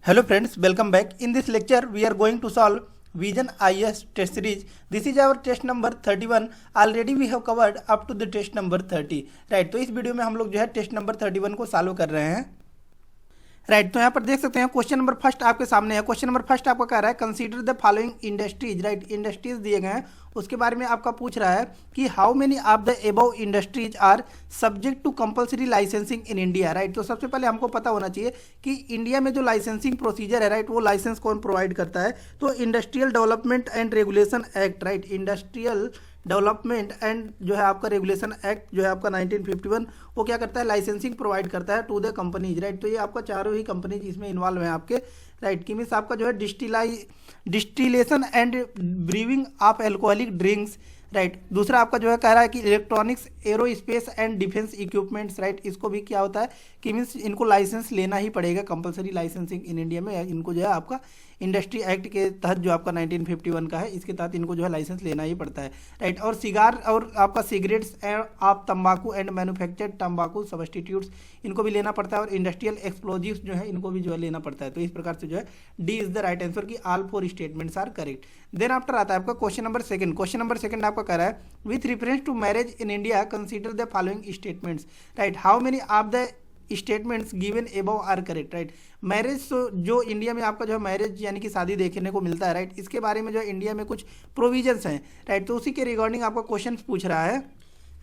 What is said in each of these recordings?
Hello friends, welcome back. In this lecture, we are going to solve Vision IAS test series. This is our test number 31. Already we have covered up to the test number 30. Right, तो इस video में हम लोग जो है test number 31 को solve कर रहे हैं. राइट तो यहाँ पर देख सकते हैं क्वेश्चन नंबर फर्स्ट आपके सामने है. क्वेश्चन नंबर फर्स्ट आपका कह रहा है consider the following industries. Right, industries दिए गए हैं, उसके बारे में आपका पूछ रहा है कि how many of the above industries are subject to compulsory licensing in India. Right, तो सबसे पहले हमको पता होना चाहिए कि इंडिया में जो लाइसेंसिंग प्रोसीजर है, राइट, वो लाइसेंस कौन प्रोवाइड करता है. तो industrial development and regulation act, right, industrial development and जो है आपका रेगुलेशन एक्ट जो है आपका 1951, वो क्या करता है, लाइसेंसिंग प्रोवाइड करता है टू द कंपनीज. राइट, तो ये आपका चारों ही कंपनीज इसमें इन्वॉल्व हैं आपके. राइट, कि मीन्स आपका जो है distillation and briefing of alcoholic drinks. Right, दूसरा आपका जो है कह रहा है कि electronics, aerospace and defence equipments. Right, इसको भी क्या होता है कि मीन्स इनको लाइसेंस लेना ही पड़ेगा, कंपलसरी लाइसेंसिंग इन इंडिया में. इनको जो है आपका इंडस्ट्री एक्ट के तहत जो आपका 1951 का है, इसके तहत इनको जो है लाइसेंस लेना ही पड़ता है. राइट, और सिगार और आपका सिगरेट्स ऑफ तंबाकू एंड मैन्युफैक्चर्ड तंबाकू सब्सटीट्यूट्स, इनको भी लेना पड़ता है. और इंडस्ट्रियल एक्सप्लोजिव्स जो है इनको भी जो है लेना पड़ता है. तो इस प्रकार से जो है D is the right answer की all four statements are correct. Then after आता है आपका question number second. Question number second आपका कह रहा है with reference to marriage in India consider the following statements. Right, how many of the statements given above are correct. Right, marriage जो India में आपका जो है मैरिज यानी कि शादी देखने को मिलता है. राइट, इसके बारे में जो है इंडिया में कुछ प्रोविजंस हैं. राइट, तो उसी के रिगार्डिंग आपका क्वेश्चन पूछ रहा है.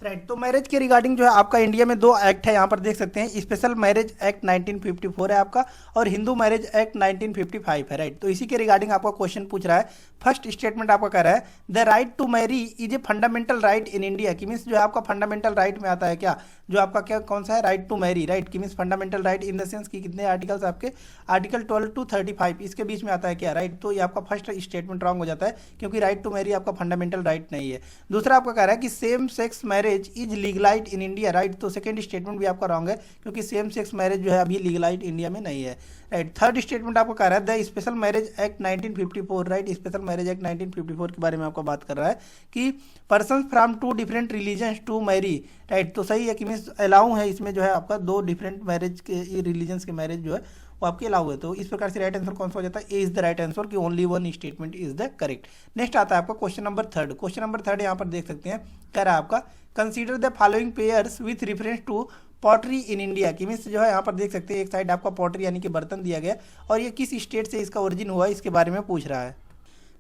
राइट, तो मैरिज के रिगार्डिंग जो है आपका इंडिया में दो एक्ट है, यहाँ पर देख सकते हैं. स्पेशल मैरिज एक्ट 1954 है आपका, और हिंदू मैरिज एक्ट 1955 है. राइट, तो इसी के रिगार्डिंग आपका क्वेश्चन पूछ रहा है. फर्स्ट स्टेटमेंट आपका कह रहा है the right to marry is a fundamental right in India. की मीन्स जो है आपका फंडामेंटल राइट में आता है क्या, जो आपका क्या कौन सा है, राइट टू मैरी. राइट, की means fundamental right in the sense कि कितने आर्टिकल्स आपके, आर्टिकल 12 to 35 इसके बीच में आता है क्या. राइट, तो ये आपका फर्स्ट स्टेटमेंट रॉन्ग हो जाता है, क्योंकि राइट टू मैरी आपका फंडामेंटल राइट नहीं है. दूसरा आपका कह रहा है कि same sex marriage is legalise in India. Right, तो सेकंड स्टेटमेंट भी आपका रॉन्ग है, क्योंकि सेम सेक्स मैरिज जो है अभी लीगलाइज इंडिया में नहीं है. राइट, थर्ड स्टेटमेंट आपको कह रहा है the special marriage act 1954. Right, special marriage act 1954 के बारे में आपको बात कर रहा है कि person from two different religions to marry. Right, तो सही है कि मीन्स अलाउ है इसमें जो है आपका दो डिफरेंट मैरिज के रिलीजन्स के मैरिज जो है वो आपके अलाउ है. तो इस प्रकार से राइट आंसर कौन सा हो जाता है, A is the right answer कि only one statement is the correct. Next आता है आपका question number third. Question number third यहाँ पर देख सकते हैं, कह रहा है आपका consider the following pairs with reference to pottery in India. की मीन्स जो है यहाँ पर देख सकते हैं एक साइड आपका पॉटरी यानी कि बर्तन दिया गया, और ये किस स्टेट से इसका ओरिजिन हुआ है इसके बारे में पूछ रहा है.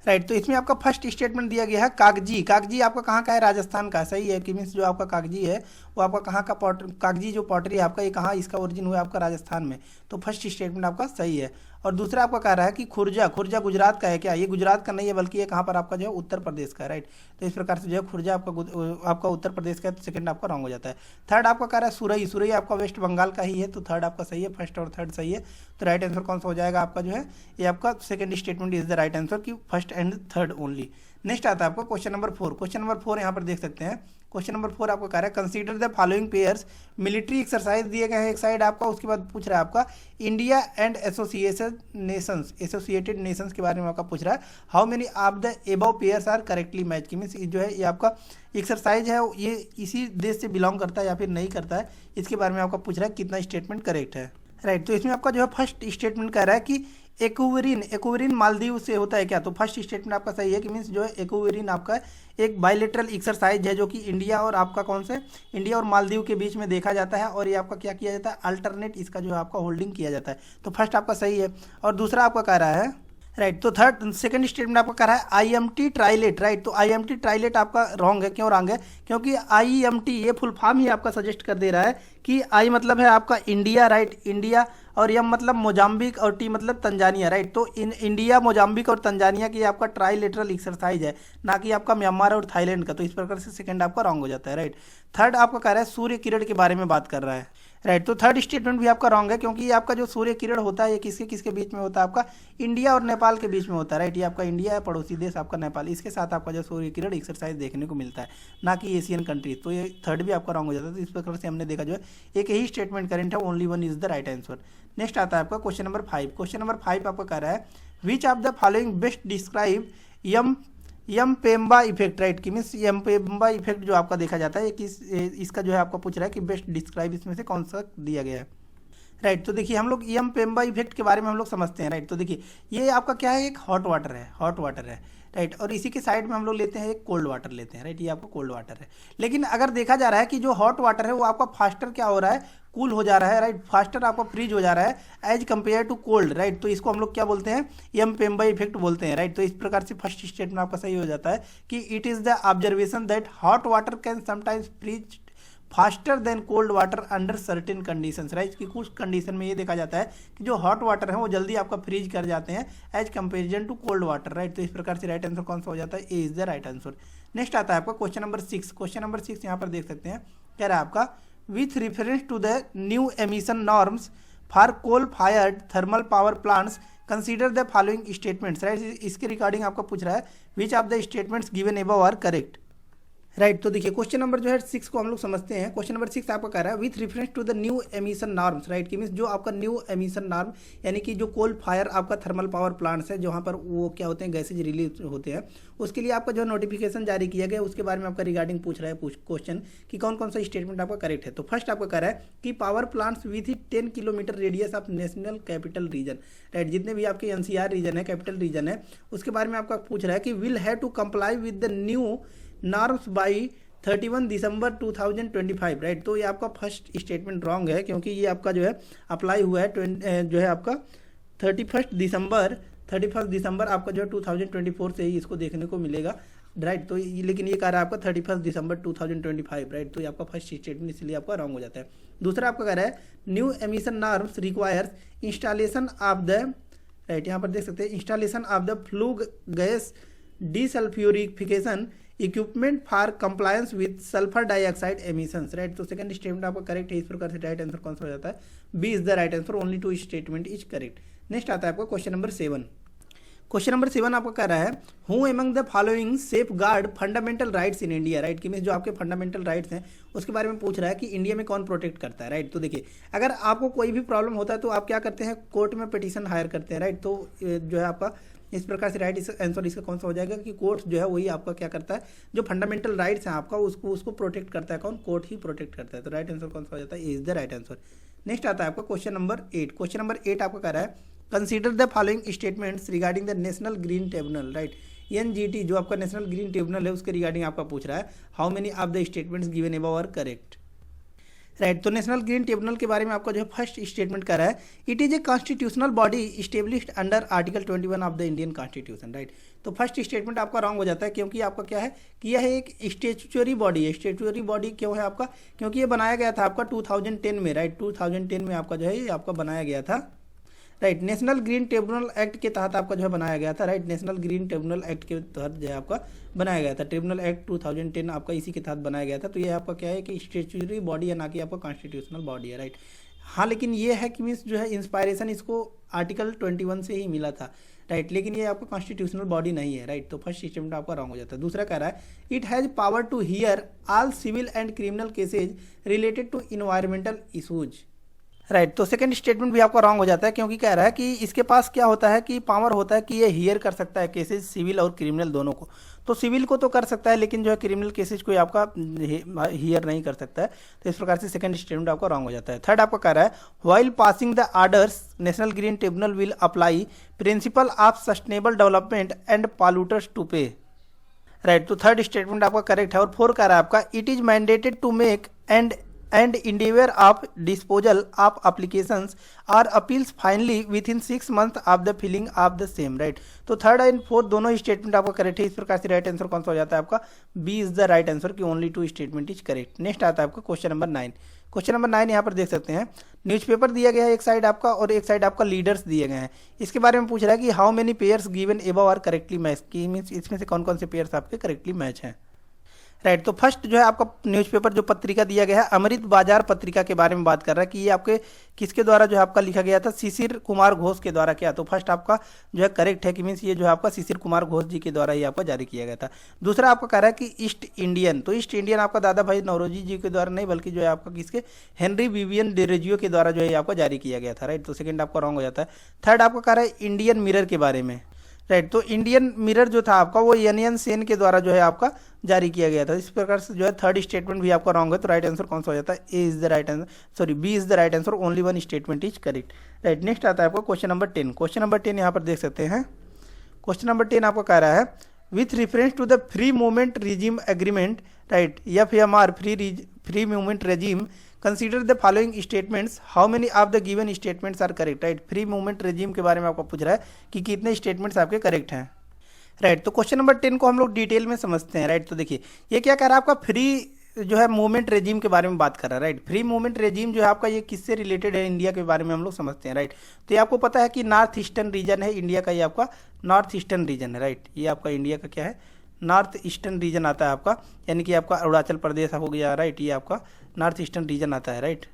राइट, तो इसमें आपका फर्स्ट स्टेटमेंट दिया गया है कागजी. कागजी आपका कहाँ का है, राजस्थान का. सही है कि मीन्स जो आपका कागजी है वो आपका कहाँ का कागजी जो पॉटरी है आपका, ये कहाँ इसका ओरिजिन हुआ है आपका राजस्थान में. तो फर्स्ट स्टेटमेंट आपका सही है. और दूसरा आपका कह रहा है कि खुर्जा, खुर्जा गुजरात का है क्या, ये गुजरात का नहीं है बल्कि ये कहाँ पर आपका जो है उत्तर प्रदेश का है. राइट, तो इस प्रकार से जो है खुर्जा आपका उत्तर प्रदेश का है, तो सेकंड आपका रॉन्ग हो जाता है. थर्ड आपका कह रहा है सुरई. सुरई आपका वेस्ट बंगाल का ही है, तो थर्ड आपका सही है, फर्स्ट और थर्ड सही है. तो राइट आंसर कौन सा हो जाएगा आपका जो है, ये आपका second statement is the right answer कि first and third only. Next आता है आपका क्वेश्चन नंबर 4. क्वेश्चन नंबर 4 यहाँ पर देख सकते हैं. क्वेश्चन नंबर 4 आपको कह रहा है consider the following pairs. Military exercise दिए गए हैं एक साइड आपका, उसके बाद पूछ रहा है आपका इंडिया एंड एसोसिएटेड नेशंस के बारे में आपका पूछ रहा है how many of the above pairs are correctly match. की मीन्स जो है ये आपका एक्सरसाइज है ये इसी देश से बिलोंग करता है या फिर नहीं करता है, इसके बारे में आपका पूछ रहा है कितना स्टेटमेंट करेक्ट है. राइट, तो इसमें आपका जो है फर्स्ट स्टेटमेंट कह रहा है कि एक्वेरिन मालदीव से होता है क्या. तो फर्स्ट स्टेटमेंट आपका सही है कि मीन्स जो है एक्वेरिन आपका एक बायलेटरल एक्सरसाइज है जो कि इंडिया और आपका कौन से, इंडिया और मालदीव के बीच में देखा जाता है, और ये आपका क्या किया जाता है, अल्टरनेट इसका जो है आपका होल्डिंग किया जाता है. तो फर्स्ट आपका सही है. और दूसरा आपका कह रहा है राइट, तो थर्ड सेकंड स्टेटमेंट आपका कह रहा है IMT ट्राइलेट. राइट, तो IMT ट्राइलेट आपका रॉन्ग है. क्यों रॉन्ग है, क्योंकि IMT ये फुल फॉर्म ही आपका सजेस्ट कर दे रहा है कि आई मतलब है आपका इंडिया. राइट, इंडिया, और एम मतलब मोजाम्बिक, और टी मतलब तंजानिया. राइट, तो इंडिया, मोजाम्बिक और तंजानिया की आपका ट्राइलेटरल एक्सरसाइज है, ना कि आपका म्यांमार और थाईलैंड का. तो इस प्रकार से सेकंड आपका रॉन्ग हो जाता है. राइट, थर्ड आपका कह रहा है सूर्य किरण के बारे में बात कर रहा है. राइट, तो थर्ड स्टेटमेंट भी आपका रॉन्ग है, क्योंकि ये आपका जो सूर्य किरण होता है ये किसके किसके बीच में होता है, आपका इंडिया और नेपाल के बीच में होता है. राइट, ये आपका इंडिया है, पड़ोसी देश आपका नेपाल, इसके साथ आपका जो सूर्य किरण एक्सरसाइज देखने को मिलता है, ना कि एशियन कंट्रीज. तो ये थर्ड भी आपका रॉन्ग हो जाता है. तो इस प्रकार से हमने देखा जो है एक ही स्टेटमेंट करेंट है, only one is the right answer. Next आता है आपका क्वेश्चन नंबर 5. क्वेश्चन नंबर 5 आपका कह रहा है which of the following best describe Mpemba effect. Right, की मीन्स यमपेम्बा इफेक्ट जो आपका देखा जाता है, किस इसका जो है आपका पूछ रहा है कि बेस्ट डिस्क्राइब इसमें से कौन सा दिया गया है. राइट। तो देखिए हम लोग ईएम पेम्बा इफेक्ट के बारे में हम लोग समझते हैं। राइट। तो देखिए ये आपका क्या है, एक हॉट वाटर है, हॉट वाटर है। राइट। और इसी के साइड में हम लोग लेते हैं एक कोल्ड वाटर लेते हैं। राइट। ये आपका कोल्ड वाटर है। लेकिन अगर देखा जा रहा है कि जो हॉट वाटर है वो आपका फास्टर क्या हो रहा है, कूल हो जा रहा है। राइट। फास्टर आपका फ्रीज हो जा रहा है as compare to cold. Right. तो इसको हम लोग क्या बोलते हैं, ईएम पेम्बा इफेक्ट बोलते हैं। राइट। तो इस प्रकार से फर्स्ट स्टेटमेंट आपका सही हो जाता है कि it is the observation that hot water can sometimes freeze faster than cold water under certain conditions. Right. कि कुछ कंडीशन में ये देखा जाता है कि जो हॉट वाटर है वो जल्दी आपका फ्रीज कर जाते हैं as comparison to cold water. Right. तो इस प्रकार से राइट आंसर कौन सा हो जाता है, A is the right answer. Next आता है आपका क्वेश्चन नंबर 6। क्वेश्चन नंबर 6 यहाँ पर देख सकते हैं, कह रहा है आपका with reference to the new emission norms for coal fired thermal power plants consider the following statements. Right. इसके रिगार्डिंग आपका पूछ रहा है which of the statements given above are correct. Right. तो देखिए क्वेश्चन नंबर जो है 6 को हम लोग समझते हैं। क्वेश्चन नंबर 6 आपका कह रहा है with reference to the new emission norms. Right. कि मीन्स जो आपका न्यू एमिशन नॉर्म यानी कि जो कोल फायर आपका थर्मल पावर प्लांट्स है जहाँ पर वो क्या होते हैं, गैसेज रिलीज होते हैं, उसके लिए आपका जो नोटिफिकेशन जारी किया गया उसके बारे में आपका रिगार्डिंग पूछ रहा है क्वेश्चन कि कौन कौन सा स्टेटमेंट आपका करेक्ट है। तो फर्स्ट आपका कह रहा है कि power plants with 10 kilometre radius of National Capital Region. Right. जितने भी आपके एनसीआर रीजन है, कैपिटल रीजन है, उसके बारे में आपका पूछ रहा है कि will have to comply with the new norms by 31 December 2025। Right. तो ये आपका फर्स्ट स्टेटमेंट रॉन्ग है क्योंकि ये आपका जो है अप्लाई हुआ है जो है आपका 31 दिसंबर आपका जो है 2024 से ही इसको देखने को मिलेगा। राइट। तो लेकिन ये कह रहा है आपका 31 दिसंबर 2025। राइट। तो ये आपका फर्स्ट स्टेटमेंट इसलिए आपका रॉन्ग हो जाता है। दूसरा आपका कह रहा है new emission norms requires installation of the, right, यहाँ पर देख सकते हैं installation of the flue gas desulphurisation equipment for compliance with sulphur dioxide emissions. Right. तो सेकंड स्टेटमेंट आपका करेक्ट है। इस प्रकार से राइट आंसर कौन सा हो जाता है, B is the right answer, only 2 statement is correct. Next आता है आपका क्वेश्चन नंबर 7। क्वेश्चन नंबर 7 आपका कह रहा है who among the following safe guard fundamental rights in India. Right. कि मीन्स जो आपके फंडामेंटल राइट्स हैं उसके बारे में पूछ रहा है कि इंडिया में कौन प्रोटेक्ट करता है। राइट। तो देखिए अगर आपको कोई भी प्रॉब्लम होता है तो आप क्या करते हैं, कोर्ट में पिटीशन हायर करते हैं। राइट। तो जो है आपका इस प्रकार से राइट आंसर इसका कौन सा हो जाएगा कि कोर्ट जो है वही आपका क्या करता है, जो फंडामेंटल राइट्स हैं आपका उसको प्रोटेक्ट करता है। कौन, कोर्ट ही प्रोटेक्ट करता है। तो राइट आंसर कौन सा हो जाता है, is the right answer. Next आता है आपका क्वेश्चन नंबर 8। क्वेश्चन नंबर 8 आपका कह रहा है consider the following statements regarding the national Green tribunal. Right. NGT जो आपका नेशनल ग्रीन ट्रिब्यूनल है उसके रिगार्डिंग आपका पूछ रहा है how many of the statements given above are correct. Right. तो नेशनल ग्रीन ट्रिब्यूनल के बारे में आपका जो है फर्स्ट स्टेटमेंट कर रहा है it is a constitutional body established under article 21 of the Indian constitution. Right. तो फर्स्ट स्टेटमेंट आपका रॉन्ग हो जाता है क्योंकि आपका क्या है कि यह एक स्टेचुटरी बॉडी है। स्टेचुटरी बॉडी क्यों है आपका, क्योंकि ये बनाया गया था आपका 2010 में। राइट। 2010 में आपका जो है ये आपका बनाया गया था। Right. National Green tribunal act के तहत आपका जो है बनाया गया था। Right. National Green tribunal act के तहत जो है आपका बनाया गया था। ट्रिब्यूनल एक्ट 2010 आपका इसी के तहत बनाया गया था। तो ये आपका क्या है कि स्टेचुटरी बॉडी है, ना कि आपका कॉन्स्टिट्यूशनल बॉडी है। राइट। हाँ, लेकिन ये है कि मीन्स जो है इंस्पायरेशन इसको आर्टिकल 21 से ही मिला था। राइट। लेकिन ये आपका कॉन्स्टिट्यूशनल बॉडी नहीं है। राइट। तो फर्स्ट स्टेटमेंट आपका रॉन्ग हो जाता है। दूसरा कह रहा है it has power to hear all civil and criminal cases related to environmental issues. Right. तो सेकंड स्टेटमेंट भी आपका रॉन्ग हो जाता है क्योंकि कह रहा है कि इसके पास क्या होता है कि पावर होता है कि ये हियर कर सकता है केसेज सिविल और क्रिमिनल दोनों को। तो सिविल को तो कर सकता है लेकिन जो है क्रिमिनल केसेज कोई आपका हियर नहीं कर सकता है। तो इस प्रकार से सेकंड स्टेटमेंट आपका रॉन्ग हो जाता है। थर्ड आपका कह रहा है while passing the orders National Green Tribunal will apply principle of sustainable development and polluters to pay. Right. तो थर्ड स्टेटमेंट आपका करेक्ट है। और फोर्थ कह रहा है आपका it is mandated to make and endeavor of disposal of applications or appeals finally within 6 months of the filling of the same। Right. तो third and fourth दोनों स्टेटमेंट आपका करेक्ट है। इस प्रकार से राइट आंसर कौन सा हो जाता है आपका, B is the right answer की only 2 statement is correct. Next आता है आपका क्वेश्चन नंबर 9। क्वेश्चन नंबर 9 यहाँ पर देख सकते हैं न्यूज़पेपर दिया गया है एक साइड आपका और एक साइड आपका लीडर्स दिए गए हैं। इसके बारे में पूछ रहा है कि how many pairs given above are correctly match, की मीन्स इसमें से कौन कौन से पेयर्स आपके करेक्टली मैच हैं। राइट। तो फर्स्ट जो है आपका न्यूज़पेपर जो पत्रिका दिया गया है अमृत बाजार पत्रिका के बारे में बात कर रहा है कि ये आपके किसके द्वारा जो है आपका लिखा गया था, शिशिर कुमार घोष के द्वारा किया। तो फर्स्ट आपका जो है करेक्ट है कि मीन्स ये जो है आपका शिशिर कुमार घोष जी के द्वारा ही आपका जारी किया गया था। दूसरा आपका कह रहा है कि ईस्ट इंडियन, तो ईस्ट इंडियन आपका दादा भाई नौरोजी जी के द्वारा नहीं बल्कि जो है आपका किसके, हेनरी विवियन डेरेजियो के द्वारा जो है आपका जारी किया गया था। राइट। तो सेकंड आपका रॉन्ग हो जाता है। थर्ड आपका कह रहा है इंडियन मिरर के बारे में। राइट। तो इंडियन मिरर जो था आपका वो यनियन सेन के द्वारा जो है आपका जारी किया गया था। इस प्रकार से जो है थर्ड स्टेटमेंट भी आपका रॉन्ग है। तो राइट आंसर कौन सा हो जाता है? A is the right answer, sorry B is the right answer, only one statement is correct. Right. Next आता है आपका क्वेश्चन नंबर 10। क्वेश्चन नंबर 10 यहाँ पर देख सकते हैं। क्वेश्चन नंबर 10 आपका कह रहा है with reference to the free movement regime agreement, right, FMR free movement regime, consider the following statements, how many of the given statements are correct. Right. Free movement regime के बारे में आपको पूछ रहा है कि कितने स्टेटमेंट्स आपके करेक्ट हैं। राइट। तो क्वेश्चन नंबर 10 को हम लोग डिटेल में समझते हैं। राइट। तो देखिए ये क्या कर रहा है आपका फ्री जो है मूवमेंट रेजिम के बारे में बात कर रहा है। राइट। फ्री मूवमेंट रेजिम जो है आपका ये किससे रिलेटेड है, इंडिया के बारे में हम लोग समझते हैं। राइट। तो ये आपको पता है कि नॉर्थ ईस्टर्न रीजन है इंडिया का, ये आपका नॉर्थ ईस्टर्न रीजन है। राइट। ये आपका इंडिया का क्या है, नॉर्थ ईस्टर्न रीजन आता है आपका, यानी कि आपका अरुणाचल प्रदेश हो गया। राइट। ये आपका नॉर्थ ईस्टर्न रीजन आता है। राइट।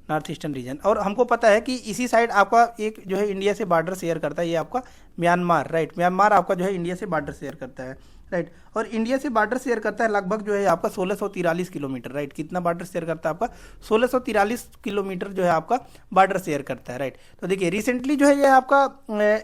North eastern region. और हमको पता है कि इसी साइड आपका एक जो है इंडिया से बॉर्डर शेयर करता है, ये आपका म्यांमार। राइट। म्यांमार आपका जो है इंडिया से बॉर्डर शेयर करता है। राइट। और इंडिया से बॉर्डर शेयर करता है लगभग जो है आपका 1643 किलोमीटर। राइट। कितना बॉर्डर शेयर करता है आपका? 1643 किलोमीटर जो है आपका बॉर्डर शेयर करता है। राइट। तो देखिए रिसेंटली जो है ये आपका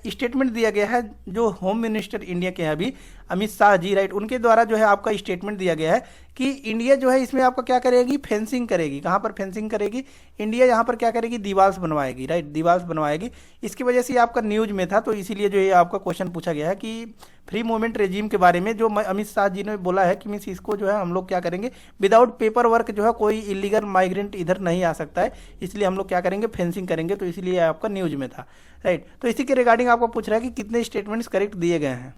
स्टेटमेंट दिया गया है जो होम मिनिस्टर इंडिया के हैं अभी, अमित शाह जी। राइट। उनके द्वारा जो है आपका स्टेटमेंट दिया गया है कि इंडिया जो है इसमें आपका क्या करेगी, फेंसिंग करेगी। कहाँ पर फेंसिंग करेगी? इंडिया यहाँ पर क्या करेगी, दीवार्स बनवाएगी। राइट। दीवार्स बनवाएगी। इसकी वजह से आपका न्यूज में था, तो इसीलिए जो है आपका क्वेश्चन पूछा गया है कि फ्री मूवमेंट रेजिम के बारे में जो अमित शाह जी ने बोला है कि मीन्स इसको जो है हम लोग क्या करेंगे, विदाउट पेपर वर्क जो है कोई इलीगल माइग्रेंट इधर नहीं आ सकता है, इसलिए हम लोग क्या करेंगे, फेंसिंग करेंगे। तो इसलिए आपका न्यूज में था। राइट। तो इसी के रिगार्डिंग आपको पूछ रहा है कि कितने स्टेटमेंट्स करेक्ट दिए गए हैं।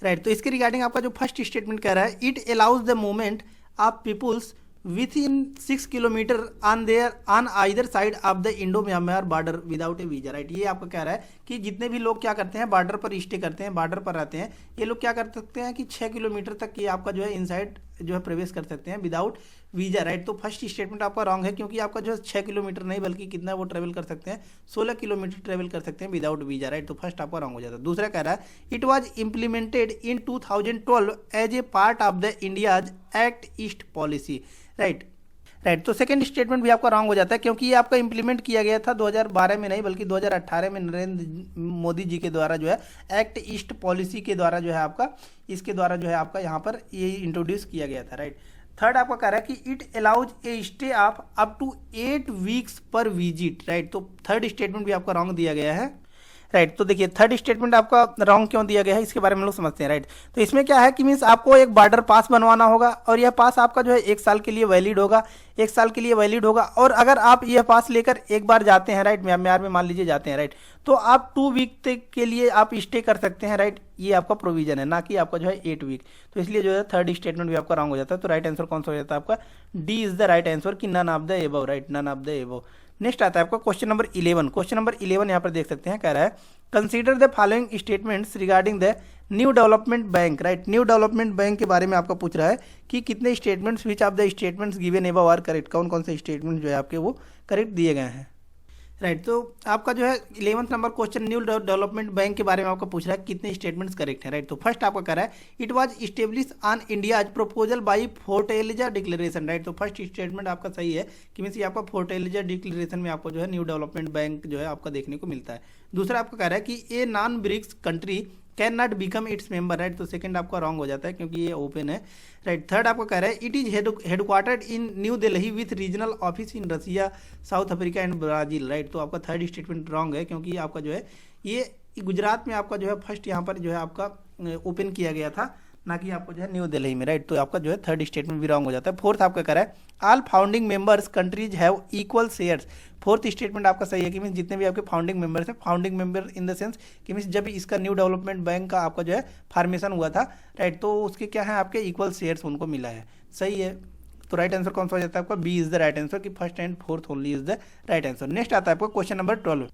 राइट। तो इसके रिगार्डिंग आपका जो फर्स्ट स्टेटमेंट कह रहा है it allows the movement of peoples within 6 kilometre on either side of the Indo Myanmar border without a visa. Right. ये आपका कह रहा है कि जितने भी लोग क्या करते हैं, बॉर्डर पर स्टे करते हैं, बॉर्डर पर रहते हैं, ये लोग क्या कर सकते हैं कि 6 किलोमीटर तक ये आपका जो है इनसाइड जो है प्रवेश कर सकते हैं विदाउट वीजा। राइट। तो फर्स्ट स्टेटमेंट आपका रॉन्ग है, क्योंकि आपका जो है 6 किलोमीटर नहीं बल्कि कितना वो ट्रेवल कर सकते हैं, 16 किलोमीटर ट्रेवल कर सकते हैं विदाउट वीजा। राइट। तो फर्स्ट आपका रॉन्ग हो जाता है। दूसरा कह रहा है it was implemented in 2012 as a part of the India's act east policy. Right. Right. तो सेकंड स्टेटमेंट भी आपका रॉन्ग हो जाता है, क्योंकि ये आपका इंप्लीमेंट किया गया था 2012 में नहीं बल्कि 2018 में नरेंद्र मोदी जी के द्वारा जो है एक्ट ईस्ट पॉलिसी के द्वारा जो है आपका इसके द्वारा जो है आपका यहाँ पर ये इंट्रोड्यूस किया गया था। राइट। थर्ड आपका कह रहा है कि it allows a stay of up to 8 weeks per visit. Right. तो थर्ड स्टेटमेंट भी आपका रॉन्ग दिया गया है। राइट। तो देखिए थर्ड स्टेटमेंट आपका रॉन्ग क्यों दिया गया है, इसके बारे में हम लोग समझते हैं। राइट। तो इसमें क्या है कि मीन्स आपको एक बॉर्डर पास बनवाना होगा और यह पास आपका जो है 1 साल के लिए वैलिड होगा, 1 साल के लिए वैलिड होगा। और अगर आप यह पास लेकर एक बार जाते हैं, राइट, म्यांमार में मान लीजिए जाते हैं, राइट, तो आप 2 वीक तक के लिए आप स्टे कर सकते हैं। राइट। ये आपका प्रोविजन है, ना कि आपका जो है 8 वीक। तो इसलिए जो है थर्ड स्टेटमेंट भी आपका रॉन्ग हो जाता है। तो राइट आंसर कौन सा हो जाता है आपका? D is the right answer कि none of the above. Right. None of the above. Next आता है आपका क्वेश्चन नंबर 11। क्वेश्चन नंबर 11 यहाँ पर देख सकते हैं, कह रहा है consider the following statements regarding the new development bank. Right. New development bank के बारे में आपका पूछ रहा है कि कितने स्टेटमेंट्स which of the statements given above are correct, कौन कौन से स्टेटमेंट जो है आपके वो करेक्ट दिए गए हैं। राइट। तो आपका जो है 11th number question New development bank के बारे में आपका पूछ रहा है कितने स्टेटमेंट्स करेक्ट है। राइट। तो फर्स्ट आपका कह रहा है it was establish on India's proposal by Fortaleza Declaration. Right. तो फर्स्ट स्टेटमेंट आपका सही है कि मीन्स आपका फोर्टलिजा डिक्लेरेशन में आपको जो है न्यू डेवलपमेंट बैंक जो है आपका देखने को मिलता है। दूसरा आपका कह रहा है कि a non BRICS country can not become its member. Right. तो सेकंड आपका रॉन्ग हो जाता है क्योंकि ये ओपन है। राइट। थर्ड आपका कह रहा है it is headquartered in new Delhi with regional office in Russia, South Africa and Brazil. Right. तो आपका थर्ड स्टेटमेंट रॉन्ग है, क्योंकि आपका जो है ये गुजरात में आपका जो है फर्स्ट यहाँ पर जो है आपका ओपन किया गया था, ना कि आपको जो है न्यू दिल्ली में। राइट। तो आपका जो है थर्ड स्टेटमेंट भी रॉन्ग हो जाता है। फोर्थ आपका कह रहा है all founding members countries have equal shares. Fourth statement आपका सही है कि मीन्स जितने भी आपके फाउंडिंग मेंबर्स हैं, founding member in the sense कि मीन्स जब इसका न्यू डेवलपमेंट बैंक का आपका जो है फॉर्मेशन हुआ था, राइट, तो उसके क्या है आपके इक्वल शेयर्स उनको मिला है। सही है। तो राइट आंसर कौन सा हो जाता है आपका? B is the right answer कि first and fourth only is the right answer. Next आता है आपको क्वेश्चन नंबर 12।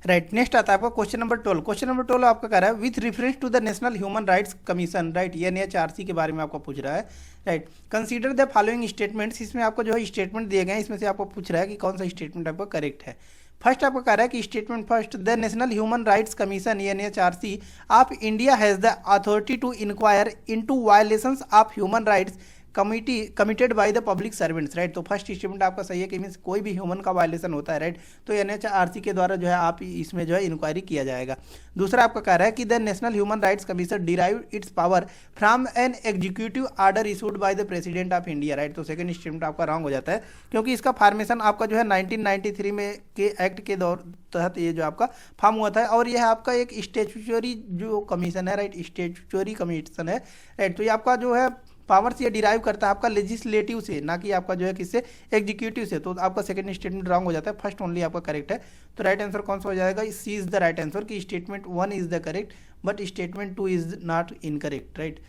राइट। नेक्स्ट आता है आपका क्वेश्चन नंबर 12। क्वेश्चन नंबर 12 आपका कह रहा है with reference to the National Human Rights Commission. Right. NHRC के बारे में आपको पूछ रहा है। Right. Consider the following statements. इसमें आपको जो है स्टेटमेंट दिए गए हैं, इसमें से आपको पूछ रहा है कि कौन सा स्टेटमेंट आपका करेक्ट है। फर्स्ट आपको कह रहा है कि statement first the National Human Rights Commission NHRC of India has the authority to inquire into violations of human rights committed by the public servants, right. तो फर्स्ट स्टेटमेंट आपका सही है कि मीन्स कोई भी ह्यूमन का वायलेशन होता है, राइट, तो एनएचआरसी के द्वारा जो है आप इसमें जो है इंक्वायरी किया जाएगा। दूसरा आपका कह रहा है कि the National Human Rights commission derive it's power from an executive order issued by the president of India, right. तो सेकंड स्टेटमेंट आपका रॉन्ग हो जाता है, क्योंकि इसका फॉर्मेशन आपका जो है 1993 में के एक्ट के तहत ये जो आपका फॉर्म हुआ था, और यह आपका एक स्टैट्यूटरी जो कमीशन है, राइट, स्टैट्यूटरी कमीशन है, राइट। तो ये आपका जो है पावर से डिराइव करता है आपका लेजिस्लेटिव से, ना कि आपका जो है किससे, एग्जीक्यूटिव से। तो आपका सेकंड स्टेटमेंट रॉन्ग हो जाता है, फर्स्ट ओनली आपका करेक्ट है। तो राइट आंसर कौन सा हो जाएगा, C is the right answer, कि statement 1 is the correct but statement 2 is not incorrect, right,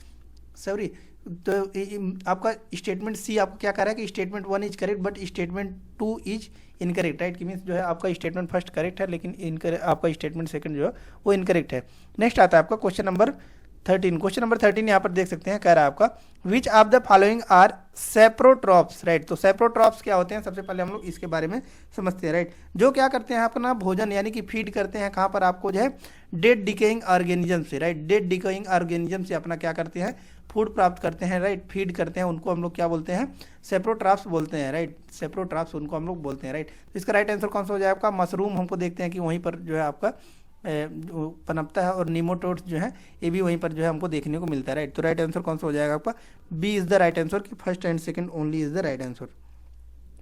sorry. तो आपका स्टेटमेंट सी आपको क्या कह रहा है कि statement 1 is correct but statement 2 is incorrect, right, कि मीन्स जो है आपका स्टेटमेंट फर्स्ट करेक्ट है लेकिन आपका स्टेटमेंट सेकंड जो है वो इनकरेक्ट है। नेक्स्ट आता है आपका क्वेश्चन नंबर 13। क्वेश्चन नंबर 13 यहाँ पर देख सकते हैं, कह रहा है आपका which of the following are saprotrophs, right. तो सेप्रोट्रॉप्स क्या होते हैं, सबसे पहले हम लोग इसके बारे में समझते हैं, राइट। जो क्या करते हैं अपना भोजन यानी कि फीड करते हैं कहाँ पर आपको जो है डेड डिकेइंग ऑर्गेनिज्म से, राइट, डेड डिकेइंग ऑर्गेनिज्म से अपना क्या करते हैं, फूड प्राप्त करते हैं, राइट, फीड करते हैं, उनको हम लोग क्या बोलते हैं, सेप्रोट्रॉप्स बोलते हैं, राइट, सेप्रोट्रॉप्स उनको हम लोग बोलते हैं, राइट। तो इसका राइट आंसर कौन सा हो जाए आपका, मशरूम हमको देखते हैं कि वहीं पर जो है आपका पनपता है, और नीमोटोड्स जो है ये भी वहीं पर जो है हमको देखने को मिलता है, राइट। तो राइट आंसर कौन सा हो जाएगा आपका, B is the right answer, कि first and second only is the right answer.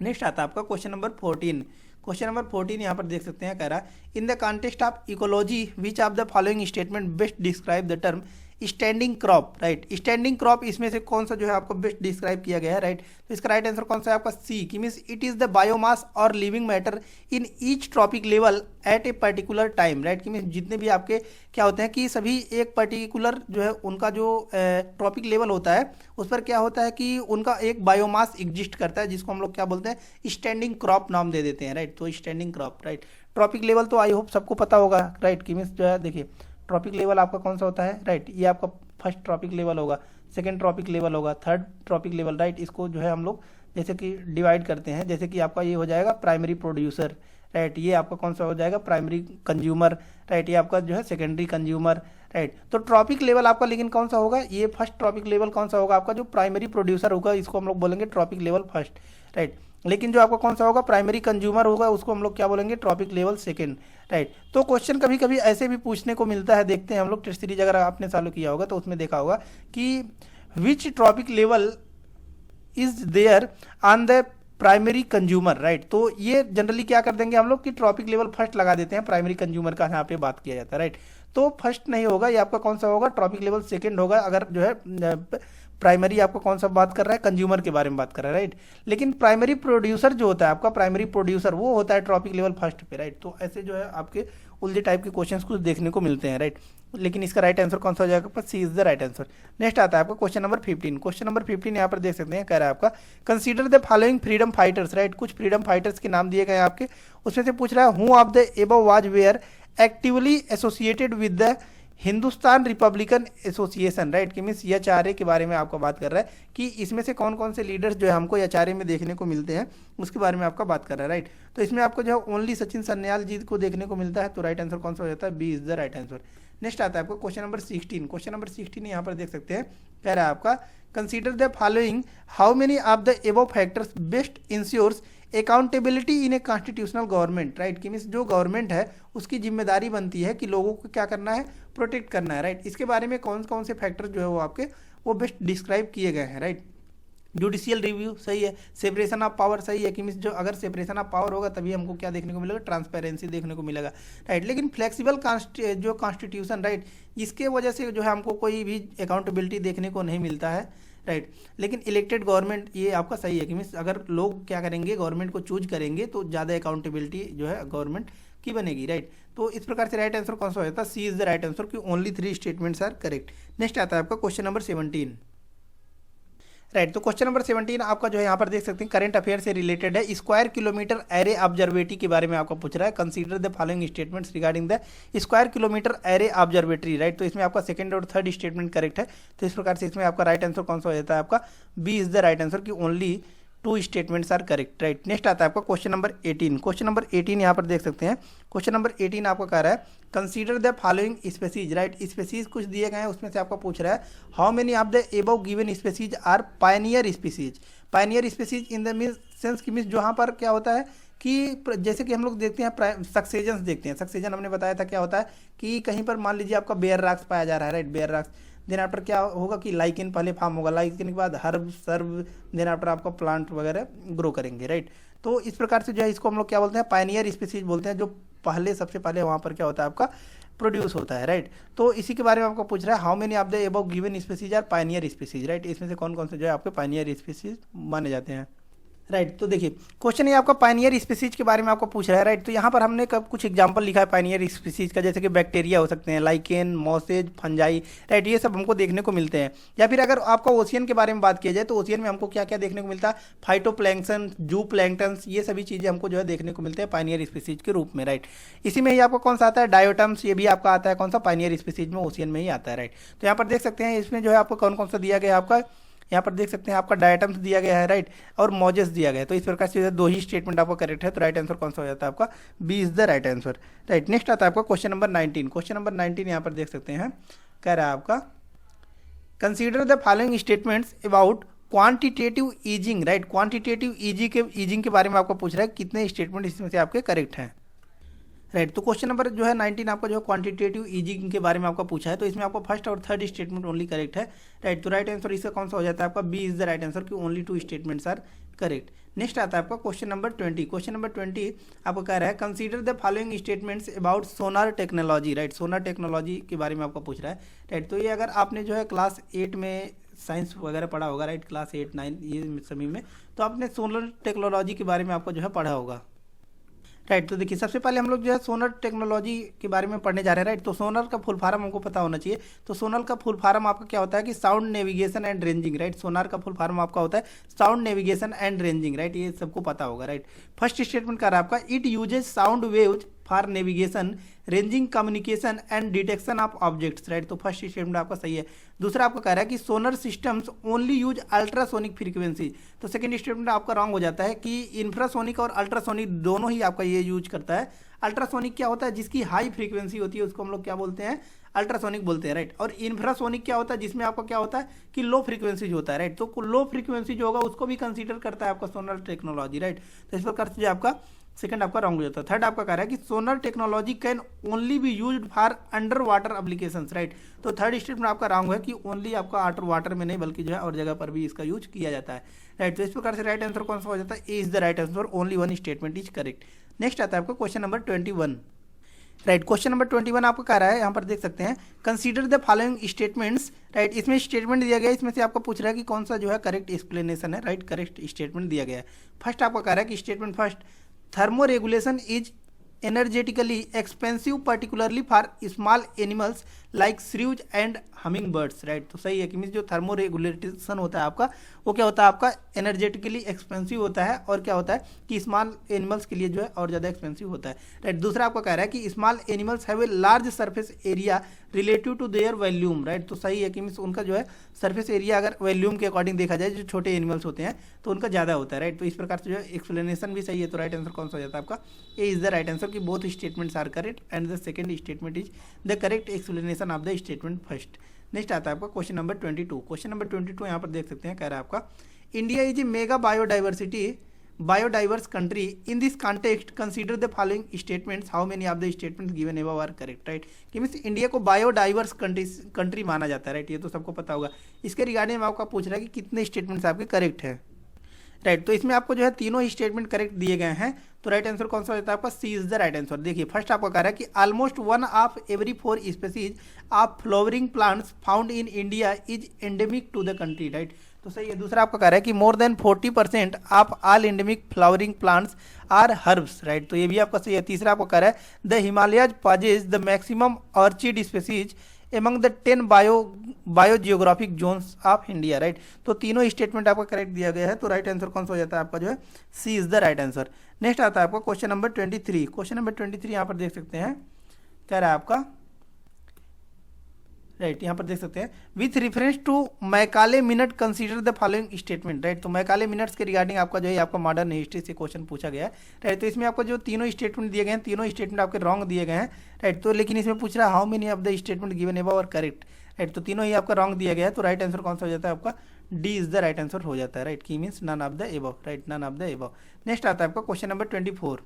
Next आता है आपका क्वेश्चन नंबर 14। क्वेश्चन नंबर 14 यहाँ पर देख सकते हैं, कह रहा है in the context of ecology which of the following statement best describe the term standing crop, right. Standing crop इसमें से कौन सा जो है आपको बेस्ट डिस्क्राइब किया गया है, राइट। तो इसका राइट आंसर कौन सा है आपका, सी, कि means it is the biomass और living matter in each trophic level at a particular time, right, कि मीन्स जितने भी आपके क्या होते हैं कि सभी एक पर्टिकुलर जो है उनका जो ट्रॉपिक लेवल होता है उस पर क्या होता है कि उनका एक बायोमास एग्जिस्ट करता है, जिसको हम लोग क्या बोलते हैं, स्टैंडिंग क्रॉप नाम दे देते हैं, राइट। तो standing crop, right. Trophic level तो आई होप सबको पता होगा, राइट, कि मीन्स जो है देखिए ट्रॉपिक लेवल आपका कौन सा होता है, राइट, ये आपका फर्स्ट ट्रॉपिक लेवल होगा, सेकंड ट्रॉपिक लेवल होगा, थर्ड ट्रॉपिक लेवल, राइट। इसको जो है हम लोग जैसे कि डिवाइड करते हैं, जैसे कि आपका ये हो जाएगा प्राइमरी प्रोड्यूसर, राइट, ये आपका कौन सा हो जाएगा, प्राइमरी कंज्यूमर, राइट, ये आपका जो है सेकेंडरी कंज्यूमर, राइट। तो ट्रॉपिक लेवल आपका लेकिन कौन सा होगा, ये फर्स्ट ट्रॉपिक लेवल कौन सा होगा आपका, जो प्राइमरी प्रोड्यूसर होगा इसको हम लोग बोलेंगे ट्रॉपिक लेवल फर्स्ट, राइट। लेकिन जो आपका कौन सा होगा, प्राइमरी कंज्यूमर होगा, उसको हम लोग क्या बोलेंगे, ट्रॉपिक लेवल सेकंड, राइट। तो क्वेश्चन कभी कभी ऐसे भी पूछने को मिलता है, देखते हैं हम लोग टेस्ट सीरीज अगर आपने चालू किया होगा तो उसमें देखा होगा कि which trophic level is there on the primary consumer, right. तो ये जनरली क्या कर देंगे हम लोग कि ट्रॉपिक लेवल फर्स्ट लगा देते हैं, प्राइमरी कंज्यूमर का यहाँ पे बात किया जाता है, राइट। तो फर्स्ट नहीं होगा, ये आपका कौन सा होगा, ट्रॉपिक लेवल सेकंड होगा, अगर जो है प्राइमरी आपको कौन सा बात कर रहा है, कंज्यूमर के बारे में बात कर रहा है, राइट। लेकिन प्राइमरी प्रोड्यूसर जो होता है आपका, प्राइमरी प्रोड्यूसर वो होता है ट्रॉपिक लेवल फर्स्ट पे, राइट। तो ऐसे जो है आपके उल्टे टाइप के क्वेश्चंस कुछ देखने को मिलते हैं, राइट। लेकिन इसका राइट आंसर कौन सा हो जाएगा, C is the right answer. Next आता है आपका क्वेश्चन नंबर 15। क्वेश्चन नंबर 15 यहाँ पर देख सकते हैं, कह रहा है आपका consider the following freedom fighters, right. कुछ फ्रीडम फाइटर्स के नाम दिए गए आपके, उसमें से पूछ रहा है who of the above was were actively associated with the Hindustan Republican Association, right, कि मीन्स एचआरए के बारे में आपको बात कर रहा है कि इसमें से कौन कौन से लीडर्स जो है हमको एचआरए में देखने को मिलते हैं उसके बारे में आपका बात कर रहा है, राइट। तो इसमें आपको जो है ओनली सचिन सन्याल जी को देखने को मिलता है, तो राइट आंसर कौन सा हो जाता है, B is the right answer. Next आता है आपको क्वेश्चन नंबर 16। क्वेश्चन नंबर 16 यहाँ पर देख सकते हैं, कह रहा है आपका consider the following how many of the above factors best ensures accountability in a constitutional government, right, कि मीन्स जो गवर्नमेंट है उसकी जिम्मेदारी बनती है कि लोगों को क्या करना है, प्रोटेक्ट करना है, राइट। इसके बारे में कौन कौन से फैक्टर जो है वो आपके वो बेस्ट डिस्क्राइब किए गए हैं, राइट। जुडिशियल रिव्यू सही है, सेपरेशन ऑफ पावर सही है, कि मीन्स जो अगर सेपरेशन ऑफ पावर होगा तभी हमको क्या देखने को मिलेगा, ट्रांसपेरेंसी देखने को मिलेगा, राइट। लेकिन फ्लेक्सिबल जो कॉन्स्टिट्यूशन, राइट, इसके वजह से जो है हमको कोई भी अकाउंटेबिलिटी देखने को नहीं मिलता है, राइट। लेकिन इलेक्टेड गवर्नमेंट ये आपका सही है, कि मीन्स अगर लोग क्या करेंगे, गवर्नमेंट को चूज करेंगे तो ज़्यादा अकाउंटेबिलिटी जो है गवर्नमेंट की बनेगी, राइट। तो इस प्रकार से राइट आंसर कौन सा हो जाता है, C is the right answer, कि only 3 statements are correct. Next आता है आपका क्वेश्चन नंबर 17, राइट। तो क्वेश्चन नंबर 17 आपका जो है यहाँ पर देख सकते हैं करंट अफेयर से रिलेटेड है, स्क्वायर किलोमीटर एरे ऑब्जर्वेटरी के बारे में आपको पूछ रहा है, consider the following statements regarding the square kilometre array observatory, right. तो इसमें आपका सेकंड और थर्ड स्टेटमेंट करेक्ट है, तो इस प्रकार से इसमें आपका राइट आंसर कौन सा हो जाता है आपका, B is the right answer, कि only 2 statements are correct, right. Next आता है आपका क्वेश्चन नंबर 18। क्वेश्चन नंबर 18 यहाँ पर देख सकते हैं। क्वेश्चन नंबर 18 आपका कह रहा है consider the following species, right. Species कुछ दिए गए हैं, उसमें से आपका पूछ रहा है how many of the above given species are pioneer species. Pioneer species in the sense की मीन्स जहाँ पर क्या होता है कि जैसे कि हम लोग देखते हैं सक्सेजन्स देखते हैं। सक्सेजन हमने बताया था क्या होता है कि कहीं पर मान लीजिए आपका बेयर रॉक्स पाया जा रहा है, right, bare rocks. Then after क्या होगा कि लाइकेन पहले फॉर्म होगा, लाइकेन के बाद हर्ब सर्व, देन आफ्टर आपका प्लांट वगैरह ग्रो करेंगे, राइट। तो इस प्रकार से जो है इसको हम लोग क्या बोलते हैं, पायनियर स्पीसीज बोलते हैं, जो पहले सबसे पहले वहाँ पर क्या होता है आपका प्रोड्यूस होता है, राइट। तो इसी के बारे में आपको पूछ रहा है how many of the above given species are pioneer species, right. इसमें से कौन कौन से जो है आपके पायनियर स्पीसीज माने जाते हैं, राइट। तो देखिए क्वेश्चन ये आपका पायनियर स्पीसीज के बारे में आपको पूछ रहा है, राइट। तो यहाँ पर हमने कब कुछ एग्जांपल लिखा है पायनियर स्पीसीज का, जैसे कि बैक्टीरिया हो सकते हैं, लाइकेन, मॉसेज, फंजाई, राइट। ये सब हमको देखने को मिलते हैं। या फिर अगर आपका ओशियन के बारे में बात किया जाए तो ओशियन में हमको क्या क्या देखने को मिलता है, फाइटोप्लैंक्टन, जू प्लैंक्टन, ये सभी चीज़ें हमको जो है देखने को मिलते हैं पायनियर स्पीसीज के रूप में, राइट। इसी में ही आपका कौन सा आता है, डायोटम्स, ये भी आपका आता है कौन सा, पायनियर स्पीसीज में, ओशियन में ही आता है, राइट। तो यहाँ पर देख सकते हैं इसमें जो है आपको कौन कौन सा दिया गया आपका, यहाँ पर देख सकते हैं आपका डायटम्स दिया गया है, राइट, और मॉजेस दिया गया है। तो इस प्रकार से 2 ही स्टेटमेंट आपका करेक्ट है। तो राइट आंसर कौन सा हो जाता है आपका, B is the right answer, right. Next आता है आपका क्वेश्चन नंबर 19। क्वेश्चन नंबर 19 यहाँ पर देख सकते हैं, कह रहा है आपका consider the following statements about quantitative easing, right. Quantitative easing के बारे में आपको पूछ रहा है कितने स्टेटमेंट इसमें से आपके करेक्ट हैं, राइट। तो क्वेश्चन नंबर जो है 19 आपका जो क्वांटिटेटिव ईजिंग के बारे में आपका पूछा है। तो इसमें आपको फर्स्ट और थर्ड स्टेटमेंट ओनली करेक्ट है, राइट। तो राइट आंसर इसका कौन सा हो जाता है आपका, B is the right answer कि only 2 statements are correct. Next आता है आपका क्वेश्चन नंबर 20। क्वेश्चन नंबर 20 आपको कह रहा है consider the following statements about Sonar technology, right. Sonar technology के बारे में आपको पूछ रहा है, राइट। तो ये अगर आपने जो है क्लास 8 में साइंस वगैरह पढ़ा होगा, राइट, क्लास 8, 9 ये सभी में, तो आपने सोलर टेक्नोलॉजी के बारे में आपको जो है पढ़ा होगा, राइट। तो देखिए सबसे पहले हम लोग जो है सोनर टेक्नोलॉजी के बारे में पढ़ने जा रहे हैं, राइट। तो सोनर का फुल फॉर्म हमको पता होना चाहिए। तो सोनर का फुल फॉर्म आपका क्या होता है कि sound navigation and ranging, right. Sonar का फुल फॉर्म आपका होता है sound navigation and ranging, right. ये सबको पता होगा, राइट। फर्स्ट स्टेटमेंट का रहा आपका it uses sound waves for navigation, ranging, communication and detection of objects, right. तो फर्स्ट स्टेटमेंट आपका सही है। दूसरा आपका कह रहा है कि sonar systems only use ultrasonic frequency. तो सेकंड स्टेटमेंट आपका रॉन्ग हो जाता है कि इंफ्रासोनिक और अल्ट्रासोनिक दोनों ही आपका ये यूज करता है। अल्ट्रासोनिक क्या होता है, जिसकी हाई फ्रीक्वेंसी होती है उसको हम लोग क्या बोलते हैं, अल्ट्रासोनिक बोलते हैं, राइट। और इंफ्रासोनिक क्या होता है, जिसमें आपका क्या होता है कि लो फ्रीक्वेंसी जो होता है, राइट। तो लो फ्रीक्वेंसी जो होगा उसको भी कंसीडर करता है आपका सोनर टेक्नोलॉजी, राइट। तो इस प्रकार से जो आपका सेकंड आपका रॉन्ग हो जाता है। थर्ड आपका कह रहा है कि sonar technology can only be used for under water applications, right. तो थर्ड स्टेटमेंट आपका रॉन्ग है कि ओनली आपका अंडर वाटर में नहीं बल्कि जो है और जगह पर भी इसका यूज किया जाता है, राइट। तो इस प्रकार से राइट आंसर कौन सा हो जाता है, A is the right answer, only 1 statement is correct. Next आता है आपका question number 21, right. Question number 21 आपको कह रहा है, यहाँ पर देख सकते हैं consider the following statements, right. इसमें स्टेटमेंट दिया गया है, इसमें से आपको पूछ रहा है कि कौन सा जो है करेक्ट एक्सप्लेनेशन है, राइट, करेक्ट स्टेटमेंट दिया गया है। फर्स्ट आपको कह रहा है कि statement first thermoregulation is energetically expensive particularly for small animals like shrews and humming birds, right. तो सही है कि मीन्स जो थर्मो रेगुलेशन होता है आपका वो क्या होता है आपका एनर्जेटिकली एक्सपेंसिव होता है, और क्या होता है कि स्मॉल एनिमल्स के लिए जो है और ज़्यादा एक्सपेंसिव होता है, राइट। दूसरा आपका कह रहा है कि small animals have a large surface area relative to their volume, right. तो सही है कि मीन्स उनका जो है सरफेस एरिया अगर वॉल्यूम के अकॉर्डिंग देखा जाए, जो छोटे एनिमल्स होते हैं तो उनका ज़्यादा होता है, राइट। तो इस प्रकार से जो है एक्सप्लेनेशन भी सही है। तो राइट आंसर कौन सा हो जाता है आपका, A is the right answer कि both statements are correct and the second statement is the correct explanation of the statement first. Next आता है आपका क्वेश्चन नंबर 22। क्वेश्चन नंबर 22 यहाँ पर देख सकते हैं, कह रहा है आपका India is a mega biodiverse country in this context consider the following statements, how many of the statements given above are correct, right. कि मीन्स इंडिया को बायोडाइवर्स कंट्री माना जाता है, राइट। ये तो सबको पता होगा। इसके रिगार्डिंग में आपका पूछ रहा है कि कितने स्टेटमेंट्स आपके करेक्ट है, राइट। तो इसमें आपको जो है तीनों ही स्टेटमेंट करेक्ट दिए गए हैं। तो राइट आंसर कौन सा होता है आपका, C is the right answer. देखिए फर्स्ट आपको कह रहा है कि almost 1 of every 4 species of flowering plants found in India is endemic to the country, right. तो सही है। दूसरा आपका कह रहा है कि more than 40% of all endemic flowering plants are herbs, right. तो ये भी आपका सही है। तीसरा आपको कह रहा है the Himalayas possess the maximum orchid species among the 10 biogeographic zones of India, right. तो तीनों स्टेटमेंट आपका करेक्ट दिया गया है। तो राइट आंसर कौन सा हो जाता है आपका जो है, C is the right answer. Next आता है आपका क्वेश्चन नंबर 23। क्वेश्चन नंबर 23 यहाँ पर देख सकते हैं, कह रहा है आपका राइट, यहाँ पर देख सकते हैं with reference to Macaulay minute consider the following statement. Right, तो मैकाले मिनट्स के रिगार्डिंग आपका जो है आपका मॉडर्न हिस्ट्री से क्वेश्चन पूछा गया है। राइट, तो इसमें आपको जो तीनों स्टेटमेंट दिए गए हैं, तीनों स्टेटमेंट आपके रॉन्ग दिए गए हैं। राइट, तो लेकिन इसमें पूछ रहा है how many of the statement given above are correct. Right, तो तीनों ही आपका रॉन्ग दिया गया है, तो राइट आंसर कौन सा हो जाता है आपका D is the right answer हो जाता है। राइट, की means none of the above. Right, none of the above. Next आता है आपका question number 24।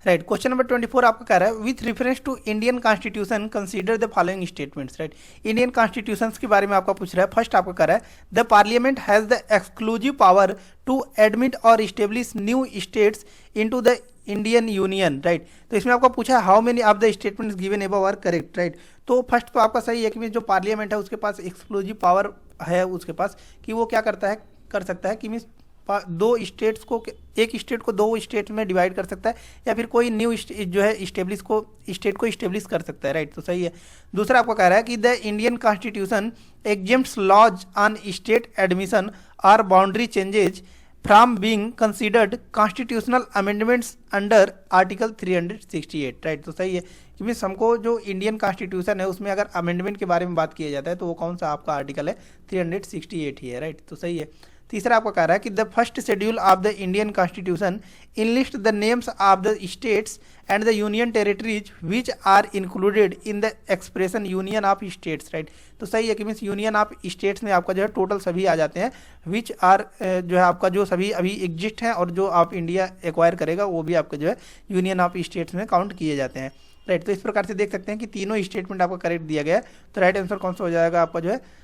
Right, question number 24 आपका कह रहा है with reference to Indian constitution consider the following statements. Right, Indian constitution के बारे में आपका पूछ रहा है। फर्स्ट आपका कह रहा है the parliament has the exclusive power to admit और establish new states into the Indian union. Right, तो इसमें आपको पूछा है how many of the statements given above are correct. Right, तो फर्स्ट तो आपका सही है कि जो पार्लियामेंट है उसके पास एक्सक्लूसिव पावर है उसके पास कि वो क्या करता है कर सकता है कि मीन्स दो स्टेट्स को, एक स्टेट को दो स्टेट में डिवाइड कर सकता है या फिर कोई न्यू जो है स्टेट को इस्टेब्लिश कर सकता है। राइट, तो सही है। दूसरा आपको कह रहा है कि the Indian constitution exempts laws on state admission और boundary changes from being considered constitutional amendments under article 368। Right, तो सही है कि मीन्स हमको जो इंडियन कॉन्स्टिट्यूशन है उसमें अगर अमेंडमेंट के बारे में बात किया जाता है तो वो कौन सा आपका आर्टिकल है 368 ही है। राइट, तो सही है। तीसरा आपका कह रहा है कि the first schedule of the Indian constitution enlist the names of the states and the union territories which are included in the expression union of states. Right, तो सही है कि मीन्स यूनियन ऑफ स्टेट्स में आपका जो है total सभी आ जाते हैं विच आर जो है आपका जो सभी अभी एग्जिस्ट हैं और जो आप इंडिया एक्वायर करेगा वो भी आपका जो है यूनियन ऑफ स्टेट्स में काउंट किए जाते हैं। राइट, तो इस प्रकार से देख सकते हैं कि तीनों स्टेटमेंट आपको करेक्ट दिया गया है। तो राइट आंसर कौन सा हो जाएगा आपका जो है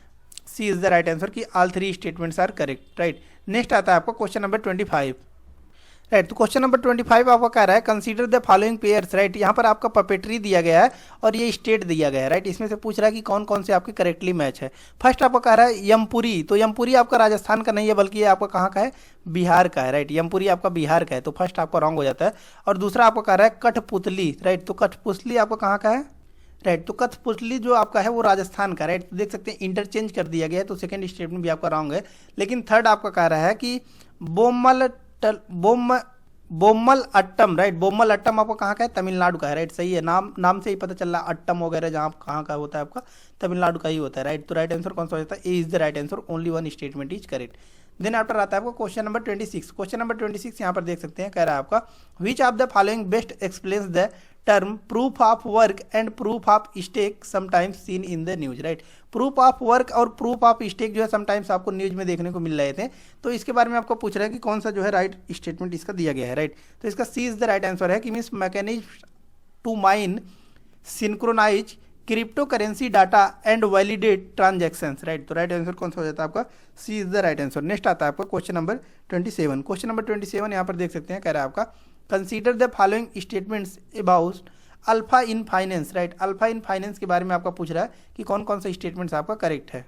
C is the right answer की all three statements are correct. Right, next आता है आपको क्वेश्चन नंबर 25। राइट, तो क्वेश्चन नंबर 25 आपका कह रहा है consider the following pairs. Right, यहाँ पर आपका पपेट्री दिया गया है और ये स्टेट दिया गया है। राइट, इसमें से पूछ रहा है कि कौन कौन से आपके करेक्टली मैच है। फर्स्ट आपका कह रहा है यमपुरी, तो यमपुरी आपका राजस्थान का नहीं है बल्कि ये आपका कहाँ का है बिहार का है। राइट, यमपुरी आपका बिहार का है, तो फर्स्ट आपका रॉन्ग हो जाता है। और दूसरा आपका कह रहा है कठपुतली। राइट, तो कठपुतली आपका कहाँ का है। राइट, तो कठपुतली जो आपका है वो राजस्थान का। राइट, तो देख सकते हैं इंटरचेंज कर दिया गया है, तो सेकंड स्टेटमेंट भी आपका रॉन्ग है। लेकिन थर्ड आपका कह रहा है कि बोम्मल अट्टम। राइट, बोम्मल अट्टम आपको कहाँ का है तमिलनाडु का है। राइट, सही है। नाम से ही पता चल रहा है अट्टम वगैरह जहाँ कहाँ का होता है आपका तमिलनाडु का ही होता है। राइट, तो राइट आंसर कौन सा हो जाता है A is the right answer, only one statement is correct. Then after आता है आपको क्वेश्चन नंबर 26। क्वेश्चन नंबर 26 यहाँ पर देख सकते हैं कह रहा है आपका which of the following best explains the term proof of work and proof of stake sometimes seen in the news. Right, proof of work और प्रूफ ऑफ स्टेक जो है समटाइम्स आपको न्यूज में देखने को मिल रहे थे, तो इसके बारे में आपको पूछ रहा है कि कौन सा जो है राइट स्टेटमेंट इसका दिया गया है। राइट, तो इसका C is the right answer है कि means mechanism to mine synchronize crypto currency data and validate transactions. Right, तो राइट आंसर कौन सा हो जाता है आपका C is the right answer. Next आता है आपका क्वेश्चन नंबर 27। क्वेश्चन नंबर 27 यहाँ पर देख सकते हैं कह रहा है आपका consider the following statements about alpha in finance. Right, alpha in finance के बारे में आपका पूछ रहा है कि कौन कौन सा स्टेटमेंट्स आपका करेक्ट है।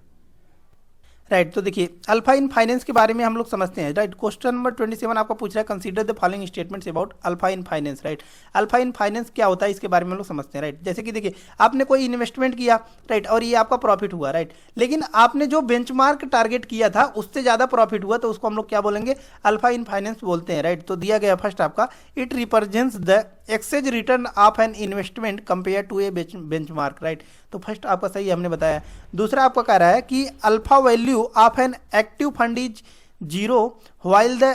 राइट, तो देखिए अल्फा इन फाइनेंस के बारे में हम लोग समझते हैं। राइट, क्वेश्चन नंबर 27 आपको पूछ रहा है consider the following statements about alpha in finance. Right, alpha in finance क्या होता है इसके बारे में हम लोग समझते हैं। राइट, जैसे कि देखिए आपने कोई इन्वेस्टमेंट किया। राइट, और ये आपका प्रॉफिट हुआ। राइट, लेकिन आपने जो बेंचमार्क टारगेट किया था उससे ज़्यादा प्रॉफिट हुआ, तो उसको हम लोग क्या बोलेंगे अल्फा इन फाइनेंस बोलते हैं। राइट, तो दिया गया फर्स्ट आपका it represents the excess return of an investment compare to a benchmark. Right, तो फर्स्ट आपका सही हमने बताया। दूसरा आपका कह रहा है कि alpha value of an active fund is zero while the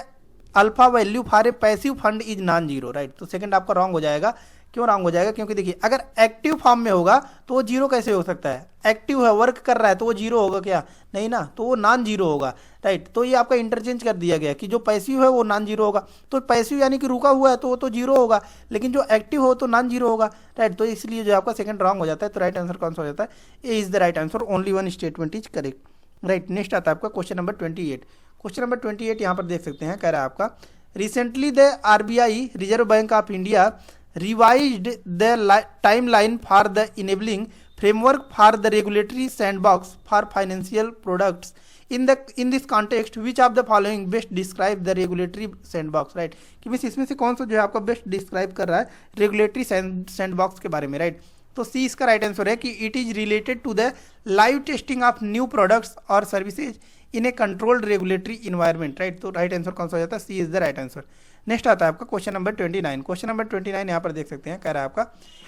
alpha value for a passive fund is non zero. Right, तो सेकंड आपका रॉन्ग हो जाएगा। क्यों रॉन्ग हो जाएगा, क्योंकि देखिए अगर एक्टिव फॉर्म में होगा तो वो जीरो कैसे हो सकता है। एक्टिव है, वर्क कर रहा है, तो वो जीरो होगा क्या, नहीं ना, तो वो नॉन जीरो होगा। राइट, तो ये आपका इंटरचेंज कर दिया गया कि जो पैसिव है वो नॉन जीरो होगा। तो पैसिव यानी कि रुका हुआ है तो वो तो जीरो होगा, लेकिन जो एक्टिव हो तो नॉन जीरो होगा। राइट, तो इसलिए जो आपका सेकंड रॉन्ग हो जाता है। तो राइट आंसर कौन सा हो जाता है A is the right answer, only one statement is correct. Right, next आता है आपका क्वेश्चन नंबर 28। क्वेश्चन नंबर 28 यहाँ पर देख सकते हैं कह रहा है आपका recently the RBI reserve bank of India revised the timeline for the enabling framework for the regulatory sandbox for financial products. In this context, which of the following best describe the regulatory sandbox? Right, कि miss इसमें से कौन सा जो है आपका best describe कर रहा है रेगुलेटरी सैंडबॉक्स के बारे में। राइट, तो सी इसका राइट आंसर है कि it is related to the live testing of new products और services in a controlled regulatory environment. Right, तो राइट आंसर कौन सा हो जाता है C is the right answer. Next आता है आपका क्वेश्चन नंबर 29। क्वेश्चन नंबर 29 यहाँ पर देख सकते हैं, कह रहा है आपका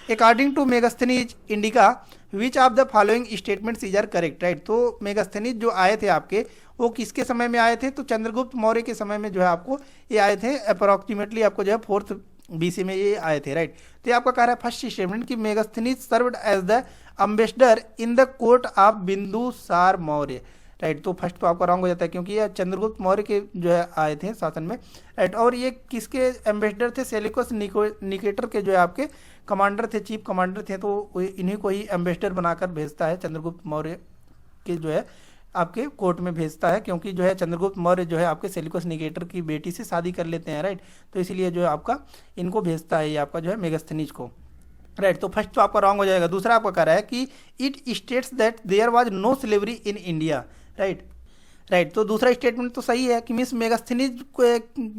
according to Megasthenes Indica which of the following statements is are correct, right. तो मेगास्थनीज जो आए थे आपके वो किसके समय में आए थे, तो चंद्रगुप्त मौर्य के समय में जो है आपको ये आए थे, अप्रोक्सीमेटली आपको जो है 4th BC में ये आए थे, राइट। तो ये आपका कह रहा है फर्स्ट स्टेटमेंट कि Megasthenes served as the ambassador in the court of Bindusara Maurya, right. तो फर्स्ट तो आपका रॉन्ग हो जाता है क्योंकि ये चंद्रगुप्त मौर्य के जो है आए थे शासन में, राइट। और ये किसके एम्बेसडर थे, सेल्यूकस निकेटर के जो है आपके कमांडर थे, चीफ कमांडर थे। तो इन्हीं को ही एम्बेसडर बनाकर भेजता है चंद्रगुप्त मौर्य के जो है आपके कोर्ट में भेजता है, क्योंकि जो है चंद्रगुप्त मौर्य जो है आपके सेल्यूकस निकेटर की बेटी से शादी कर लेते हैं, राइट। तो इसीलिए जो है आपका इनको भेजता है ये आपका जो है मेगास्थनीज को, राइट। तो फर्स्ट तो आपका रॉन्ग हो जाएगा। दूसरा आपका कह रहा है कि it states that there was no slavery in India, right. Right, तो दूसरा स्टेटमेंट तो सही है कि मिस मेगास्थनीज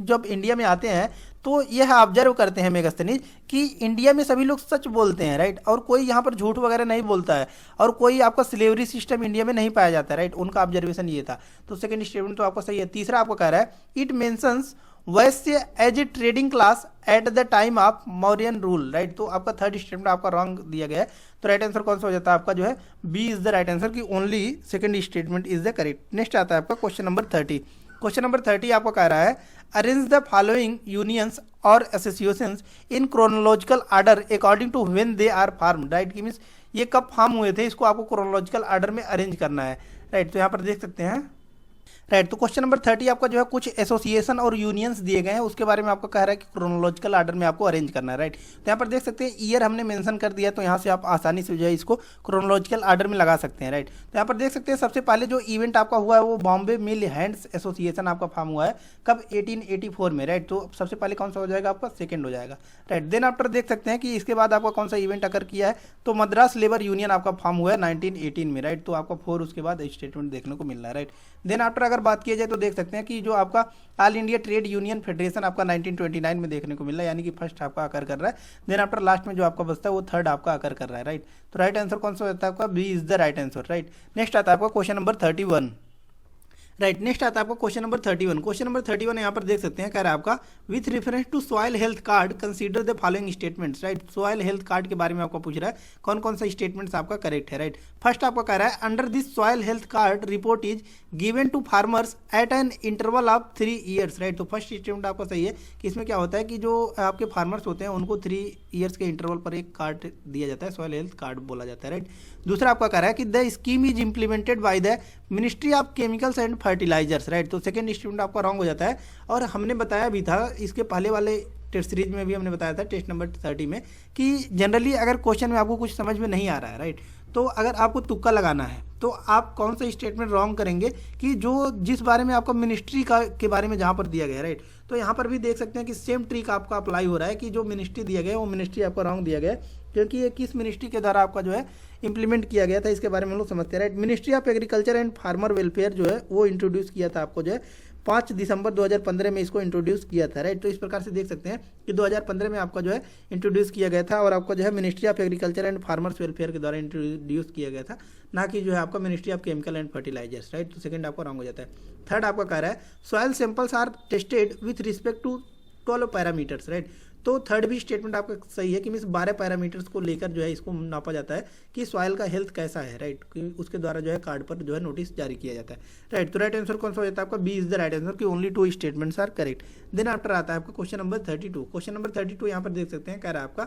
जब इंडिया में आते हैं तो यह ऑब्जर्व करते हैं मेगास्थनीज कि इंडिया में सभी लोग सच बोलते हैं, राइट। और कोई यहाँ पर झूठ वगैरह नहीं बोलता है और कोई आपका स्लेवरी सिस्टम इंडिया में नहीं पाया जाता है, राइट। उनका ऑब्जर्वेशन ये था। तो सेकंड स्टेटमेंट तो आपका सही है। तीसरा आपको कह रहा है it mentions Vaishya as a trading class at the time of Mauryan rule, right. तो आपका थर्ड स्टेटमेंट आपका रॉन्ग दिया गया है। तो राइट आंसर कौन सा हो जाता है आपका जो है B is the right answer कि only second statement is the correct. Next आता है आपका क्वेश्चन नंबर 30। क्वेश्चन नंबर 30 आपको कह रहा है अरेंज द फॉलोइंग यूनियंस और associations in chronological order according to when they are form, right. कि मीन्स ये कब फॉर्म हुए थे, इसको आपको क्रोनोलॉजिकल ऑर्डर में अरेंज करना है, राइट। तो यहाँ पर देख सकते हैं, राइट। तो क्वेश्चन नंबर 30 आपका जो है कुछ एसोसिएशन और यूनियंस दिए गए हैं, उसके बारे में आपको कह रहा है कि क्रोनोलॉजिकल ऑर्डर में आपको अरेंज करना है, राइट। तो यहाँ पर देख सकते हैं ईयर हमने मेंशन कर दिया, तो यहाँ से आप आसानी से जो है इसको क्रोनोलॉजिकल ऑर्डर में लगा सकते हैं, राइट। तो यहाँ पर देख सकते हैं सबसे पहले जो इवेंट आपका हुआ है वो बॉम्बे मिल हैंड्स एसोसिएशन आपका फॉर्म हुआ है कब 1884 में, राइट। तो सबसे पहले कौन सा हो जाएगा आपका सेकेंड हो जाएगा, राइट। देन आफ्टर देख सकते हैं कि इसके बाद आपका कौन सा इवेंट अकर किया है, तो मद्रास लेबर यूनियन आपका फॉर्म हुआ है 1918 में, राइट। तो आपका 4 उसके बाद स्टेटमेंट देखने को मिल रहा है, राइट। देन आफ्टर अगर बात किया जाए तो देख सकते हैं कि जो आपका all India trade union federation आपका 1929 में देखने को मिल रहा है, यानी कि फर्स्ट आपका आकर कर रहा है। देन आफ्टर लास्ट में जो आपका बचता है वो थर्ड आपका आकर कर रहा है, राइट। तो राइट आंसर कौन सा होता है आपका B is the right answer, right. Next आता है आपका क्वेश्चन नंबर 31, राइट। नेक्स्ट आता है आपको क्वेश्चन नंबर 31। क्वेश्चन नंबर 31 यहाँ पर देख सकते हैं, कह रहा है आपका with reference to soil health card consider the following statements, right. Soil health card के बारे में आपको पूछ रहा है कौन कौन सा स्टेटमेंट्स आपका करेक्ट है, राइट। फर्स्ट आपको कह रहा है under this soil health card report is given to farmers at an interval of 3 years, right. तो फर्स्ट स्टेटमेंट आपका सही है कि इसमें क्या होता है कि जो आपके फार्मर्स होते हैं उनको 3 ईयर्स के इंटरवल पर एक कार्ड दिया जाता है, सॉइल हेल्थ कार्ड बोला जाता है, राइट। दूसरा आपका कह रहा है कि the scheme is implemented by the ministry of chemicals and fertilisers, right. तो सेकंड स्टेटमेंट आपका रॉन्ग हो जाता है। और हमने बताया भी था इसके पहले वाले टेस्ट सीरीज में भी हमने बताया था टेस्ट नंबर 30 में कि जनरली अगर क्वेश्चन में आपको कुछ समझ में नहीं आ रहा है, राइट, तो अगर आपको तुक्का लगाना है तो आप कौन सा स्टेटमेंट रॉन्ग करेंगे कि जो जिस बारे में आपका मिनिस्ट्री का के बारे में जहाँ पर दिया गया है, राइट। तो यहाँ पर भी देख सकते हैं कि सेम ट्रिक आपका अप्लाई हो रहा है कि जो मिनिस्ट्री दिया गया है वो मिनिस्ट्री आपका रॉन्ग दिया गया है, क्योंकि ये किस मिनिस्ट्री के द्वारा आपका जो है इंप्लीमेंट किया गया था इसके बारे में हम लोग समझते हैं, right. Ministry of agriculture and farmer welfare जो है वो इंट्रोड्यूस किया था आपको जो है 5 दिसंबर 2015 में इसको इंट्रोड्यूस किया था, राइट। तो इस प्रकार से देख सकते हैं कि 2015 में आपका जो है इंट्रोड्यूस किया गया था और आपको जो है ministry of agriculture and farmers welfare के द्वारा इंट्रोड्यूस किया गया था, ना कि जो है आपका ministry of chemical and fertilisers, right. तो सेकंड आपका रॉन्ग हो जाता है। थर्ड आपका कह रहा है soil samples are tested with respect to 12 parameters, right. तो थर्ड भी स्टेटमेंट आपका सही है कि मीन्स 12 पैरामीटर्स को लेकर जो है इसको नापा जाता है कि सॉइल का हेल्थ कैसा है, राइट। उसके द्वारा जो है कार्ड पर जो है नोटिस जारी किया जाता है, राइट। तो राइट आंसर कौन सा हो जाता है आपका B is the right answer कि only 2 statements are correct. Then after आता है आपका क्वेश्चन नंबर 32। क्वेश्चन नंबर 32 यहाँ पर देख सकते हैं, कह रहा है आपका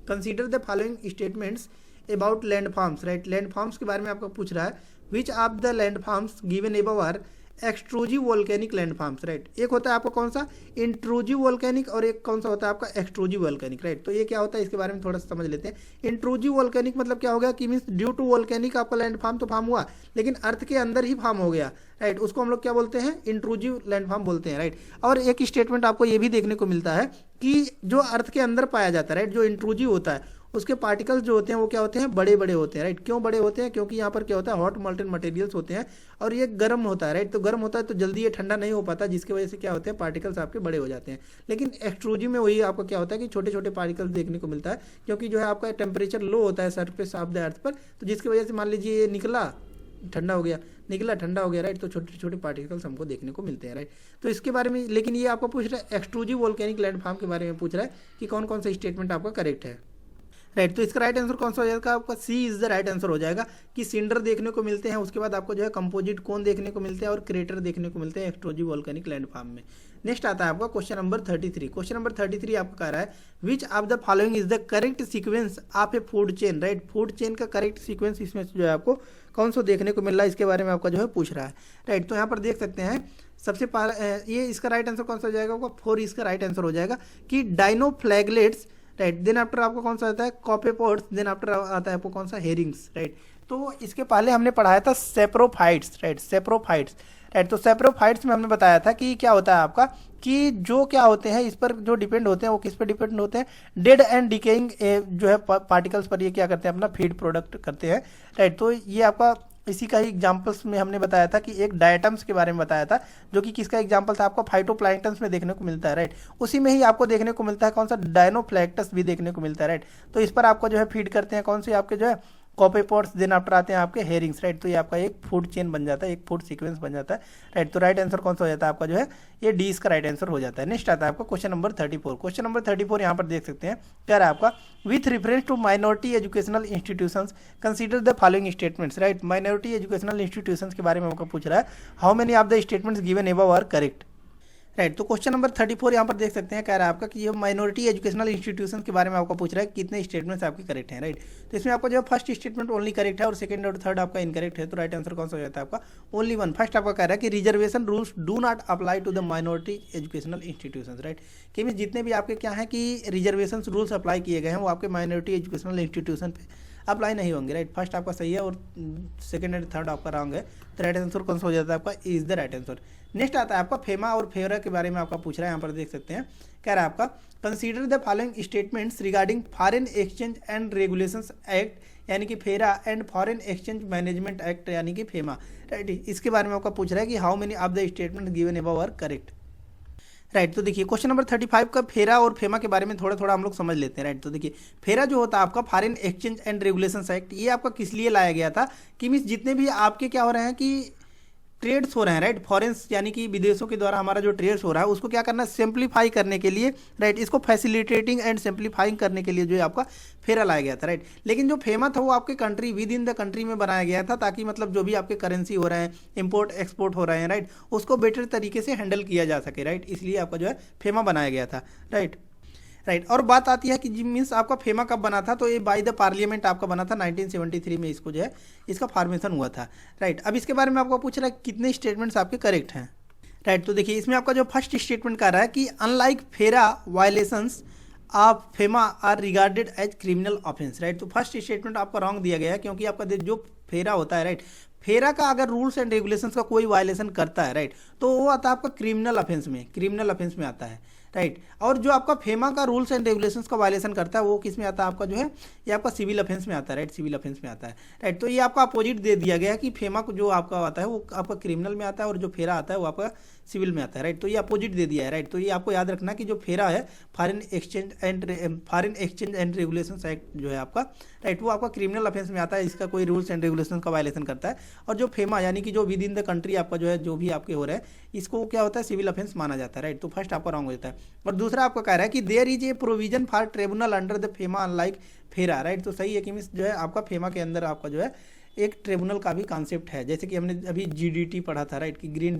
consider the following statements about land forms, right. Land forms के बारे में आपको पूछ रहा है which of the land forms given above are extrusive volcanic land forms, right. एक होता है आपका कौन सा इंट्रूजिव वोल्केनिक और एक कौन सा होता है आपका एक्सट्रूजिव वोल्केनिक, राइट। तो ये क्या होता है इसके बारे में थोड़ा सा समझ लेते हैं। इंट्रूजिव वोल्केनिक मतलब क्या हो गया कि मीन्स ड्यू टू वोल्केनिक आपका लैंड फार्म तो फार्म हुआ लेकिन अर्थ के अंदर ही फार्म हो गया, राइट। उसको हम लोग क्या बोलते हैं इंट्रूजिव लैंड फार्म बोलते हैं, राइट। और एक स्टेटमेंट आपको ये भी देखने को मिलता है कि जो अर्थ के अंदर पाया जाता है, राइट, जो इंट्रूजिव होता है उसके पार्टिकल्स जो होते हैं वो क्या होते हैं बड़े बड़े होते हैं, राइट। क्यों बड़े होते हैं क्योंकि यहाँ पर क्या होता है हॉट मोल्टेन मटेरियल्स होते हैं और ये गर्म होता है, राइट। तो गर्म होता है तो जल्दी ये ठंडा नहीं हो पाता जिसकी वजह से क्या होते हैं पार्टिकल्स आपके बड़े हो जाते हैं। लेकिन एक्सट्रूजिव में वही आपका क्या होता है कि छोटे छोटे पार्टिकल्स देखने को मिलता है क्योंकि जो है आपका टेम्परेचर लो होता है सरफेस ऑफ द अर्थ पर, तो जिसकी वजह से मान लीजिए ये निकला ठंडा हो गया, निकला ठंडा हो गया, राइट। तो छोटे छोटे पार्टिकल्स हमको देखने को मिलते हैं, राइट। तो इसके बारे में, लेकिन ये आपको पूछ रहा है एक्सट्रूजिव वोल्केनिक लैंडफॉर्म के बारे में पूछ रहा है कि कौन कौन सा स्टेटमेंट आपका करेक्ट है, राइट। तो इसका राइट आंसर कौन सा हो जाएगा आपका? C is the right answer हो जाएगा कि सिंडर देखने को मिलते हैं, उसके बाद आपको जो है कंपोजिट कोन देखने को मिलते हैं और क्रेटर देखने को मिलते हैं एक्सट्रूजिव वोल्केनिक लैंडफॉर्म में। नेक्स्ट आता है आपका क्वेश्चन नंबर 33। क्वेश्चन नंबर 33 आपका कह रहा है which of the following is the correct sequence of A food chain, right. Food chain का करेक्ट सीक्वेंस इसमें जो है आपको कौन सा देखने को मिल रहा है, इसके बारे में आपका जो है पूछ रहा है, राइट। तो यहाँ पर देख सकते हैं सबसे पहले ये इसका राइट आंसर कौन सा हो जाएगा? 4 इसका राइट आंसर हो जाएगा कि डाइनोफ्लैगलेट्स, राइट। देन आफ्टर आपको कौन सा आता है? कॉपेपोड्स। देन आफ्टर आता है आपको कौन सा? Hering's, right. तो इसके पहले हमने पढ़ाया था सेप्रोफाइट्स, राइट, सेप्रोफाइट्स, राइट। तो सेप्रोफाइट्स में हमने बताया था कि क्या होता है आपका कि जो क्या होते हैं इस पर जो डिपेंड होते हैं वो किस पर डिपेंड होते हैं? डेड एंड डिकेइंग जो है पार्टिकल्स पर ये क्या करते हैं? अपना फीड प्रोडक्ट करते हैं, राइट। तो ये आपका इसी का ही एग्जाम्पल्स में हमने बताया था कि एक डायटम्स के बारे में बताया था जो कि किसका एग्जाम्पल था? आपका फाइटोप्लैंक्टन्स में देखने को मिलता है, राइट। उसी में ही आपको देखने को मिलता है कौन सा? डायनोफ्लैक्टस भी देखने को मिलता है, राइट। तो इस पर आपको जो है फीड करते हैं कौन से आपके जो है? कॉपेपोड्स। देन आफ्टर आते हैं आपके हेरिंग्स, राइट। तो ये आपका एक फूड चेन बन जाता है, एक फूड सीक्वेंस बन जाता है, राइट। तो राइट आंसर कौन सा हो जाता है आपका जो है? ये डी इसका राइट आंसर हो जाता है। नेक्स्ट आता है आपका क्वेश्चन नंबर 34। क्वेश्चन नंबर 34 यहाँ पर देख सकते हैं क्या रहा है आपका? With reference to minority educational institutions consider the following statements, right. Minority educational institutions के बारे में आपको पूछ रहा है how many of the statements given above are correct, right. तो क्वेश्चन नंबर 34 यहाँ पर देख सकते हैं कह रहा है आपका कि ये माइनॉरिटी एजुकेशनल इंस्टीट्यूशन के बारे में आपको पूछ रहा है कितने स्टेटमेंट्स आपके करेक्ट हैं, राइट। तो इसमें आपका जो है फर्स्ट स्टेटमेंट ओनली करेक्ट है और सेकंड और थर्ड आपका इनकरेक्ट है। तो राइट आंसर कौन सा हो जाता है आपका? Only one. फर्स्ट आपका कह रहा है कि reservation rules do not apply to the minority educational institution, right. कि जितने भी आपके क्या है कि रिजर्वेशन रूल्स अप्लाई किए गए हैं वो आपके माइनॉरिटी एजुकेशनल इंस्टीट्यूशन पे अप्लाई नहीं होंगे, राइट। फर्स्ट आपका सही है और सेकंड एंड थर्ड आपका रॉन्ग है। तो राइट आंसर कौन सा हो जाता है आपका? Is the right answer. Next आता है आपका फेमा और फेरा के बारे में आपका पूछ रहा है, यहाँ पर देख सकते हैं कह रहा है आपका consider the following statements regarding foreign exchange and regulations act, यानी कि फेरा and foreign exchange management act यानी कि फेमा, राइट। इसके बारे में आपका पूछ रहा है कि how many of the statement given above are correct, right. तो देखिए क्वेश्चन नंबर 35 का फेरा और फेमा के बारे में थोड़ा थोड़ा हम लोग समझ लेते हैं, राइट। तो देखिए फेरा जो होता है आपका foreign exchange and regulations act, ये आपका किस लिए लाया गया था कि मीन्स जितने भी आपके क्या हो रहे हैं कि ट्रेड्स हो रहे हैं, राइट। फॉरेन्स यानी कि विदेशों के द्वारा हमारा जो ट्रेड्स हो रहा है उसको क्या करना है? सिंप्लीफाई करने के लिए, राइट। इसको फैसिलिटेटिंग एंड सिंप्लीफाइंग करने के लिए जो है आपका फेरा लाया गया था, राइट। लेकिन जो फेमा था वो आपके country with in the country में बनाया गया था ताकि मतलब जो भी आपके करेंसी हो रहे हैं, इंपोर्ट एक्सपोर्ट हो रहे हैं, राइट, उसको बेटर तरीके से हैंडल किया जा सके, राइट। इसलिए आपका जो है फेमा बनाया गया था, राइट। राइट। और बात आती है कि मीन्स आपका फेमा कब बना था? तो ये बाय द पार्लियामेंट आपका बना था 1973 में, इसको जो है इसका फॉर्मेशन हुआ था, राइट। अब इसके बारे में आपको पूछ रहा है कितने स्टेटमेंट्स आपके करेक्ट हैं, राइट। तो देखिए इसमें आपका जो फर्स्ट स्टेटमेंट कह रहा है कि unlike FERA violations of FEMA are regarded as criminal offence, right. तो फर्स्ट स्टेटमेंट आपका रॉन्ग दिया गया है क्योंकि आपका जो फेरा होता है, राइट, फेरा का अगर रूल्स एंड रेगुलेशंस का कोई वायलेशन करता है, राइट, तो वो आता है आपका क्रिमिनल ऑफेंस में आता है, राइट। और जो आपका फेमा का रूल्स एंड रेगुलेशंस का वायलेशन करता है वो किस में आता है आपका जो है? ये आपका सिविल ऑफेंस में आता है, राइट, सिविल ऑफेंस में आता है, राइट। तो ये आपका अपोजिट दे दिया गया कि फेमा को जो आपका आता है वो आपका क्रिमिनल में आता है और जो फेरा आता है वो आपका सिविल में आता है, राइट। तो ये अपोजिट दे दिया है, राइट। तो ये आपको याद रखना कि जो फेरा है foreign exchange and regulations act जो है आपका, राइट, वो आपका क्रिमिनल ऑफेंस में आता है, इसका कोई रूल्स एंड रेगुलेशन का वायलेशन करता है। और जो फेमा यानी कि जो विद इन द कंट्री आपका जो है जो भी आपके हो रहे हैं इसको क्या होता है? सिविल ऑफेंस माना जाता है, राइट। तो फर्स्ट आपका रॉन्ग हो जाता है। और दूसरा आपका कह रहा है कि there is a provision for tribunal under the FEMA unlike FERA, right. तो सही है कि मीन्स जो है आपका फेमा के अंदर आपका जो है एक ट्रिब्यूनल का भी कॉन्सेप्ट है, जैसे कि हमने अभी जीडीटी पढ़ा था, राइट, कि ग्रीन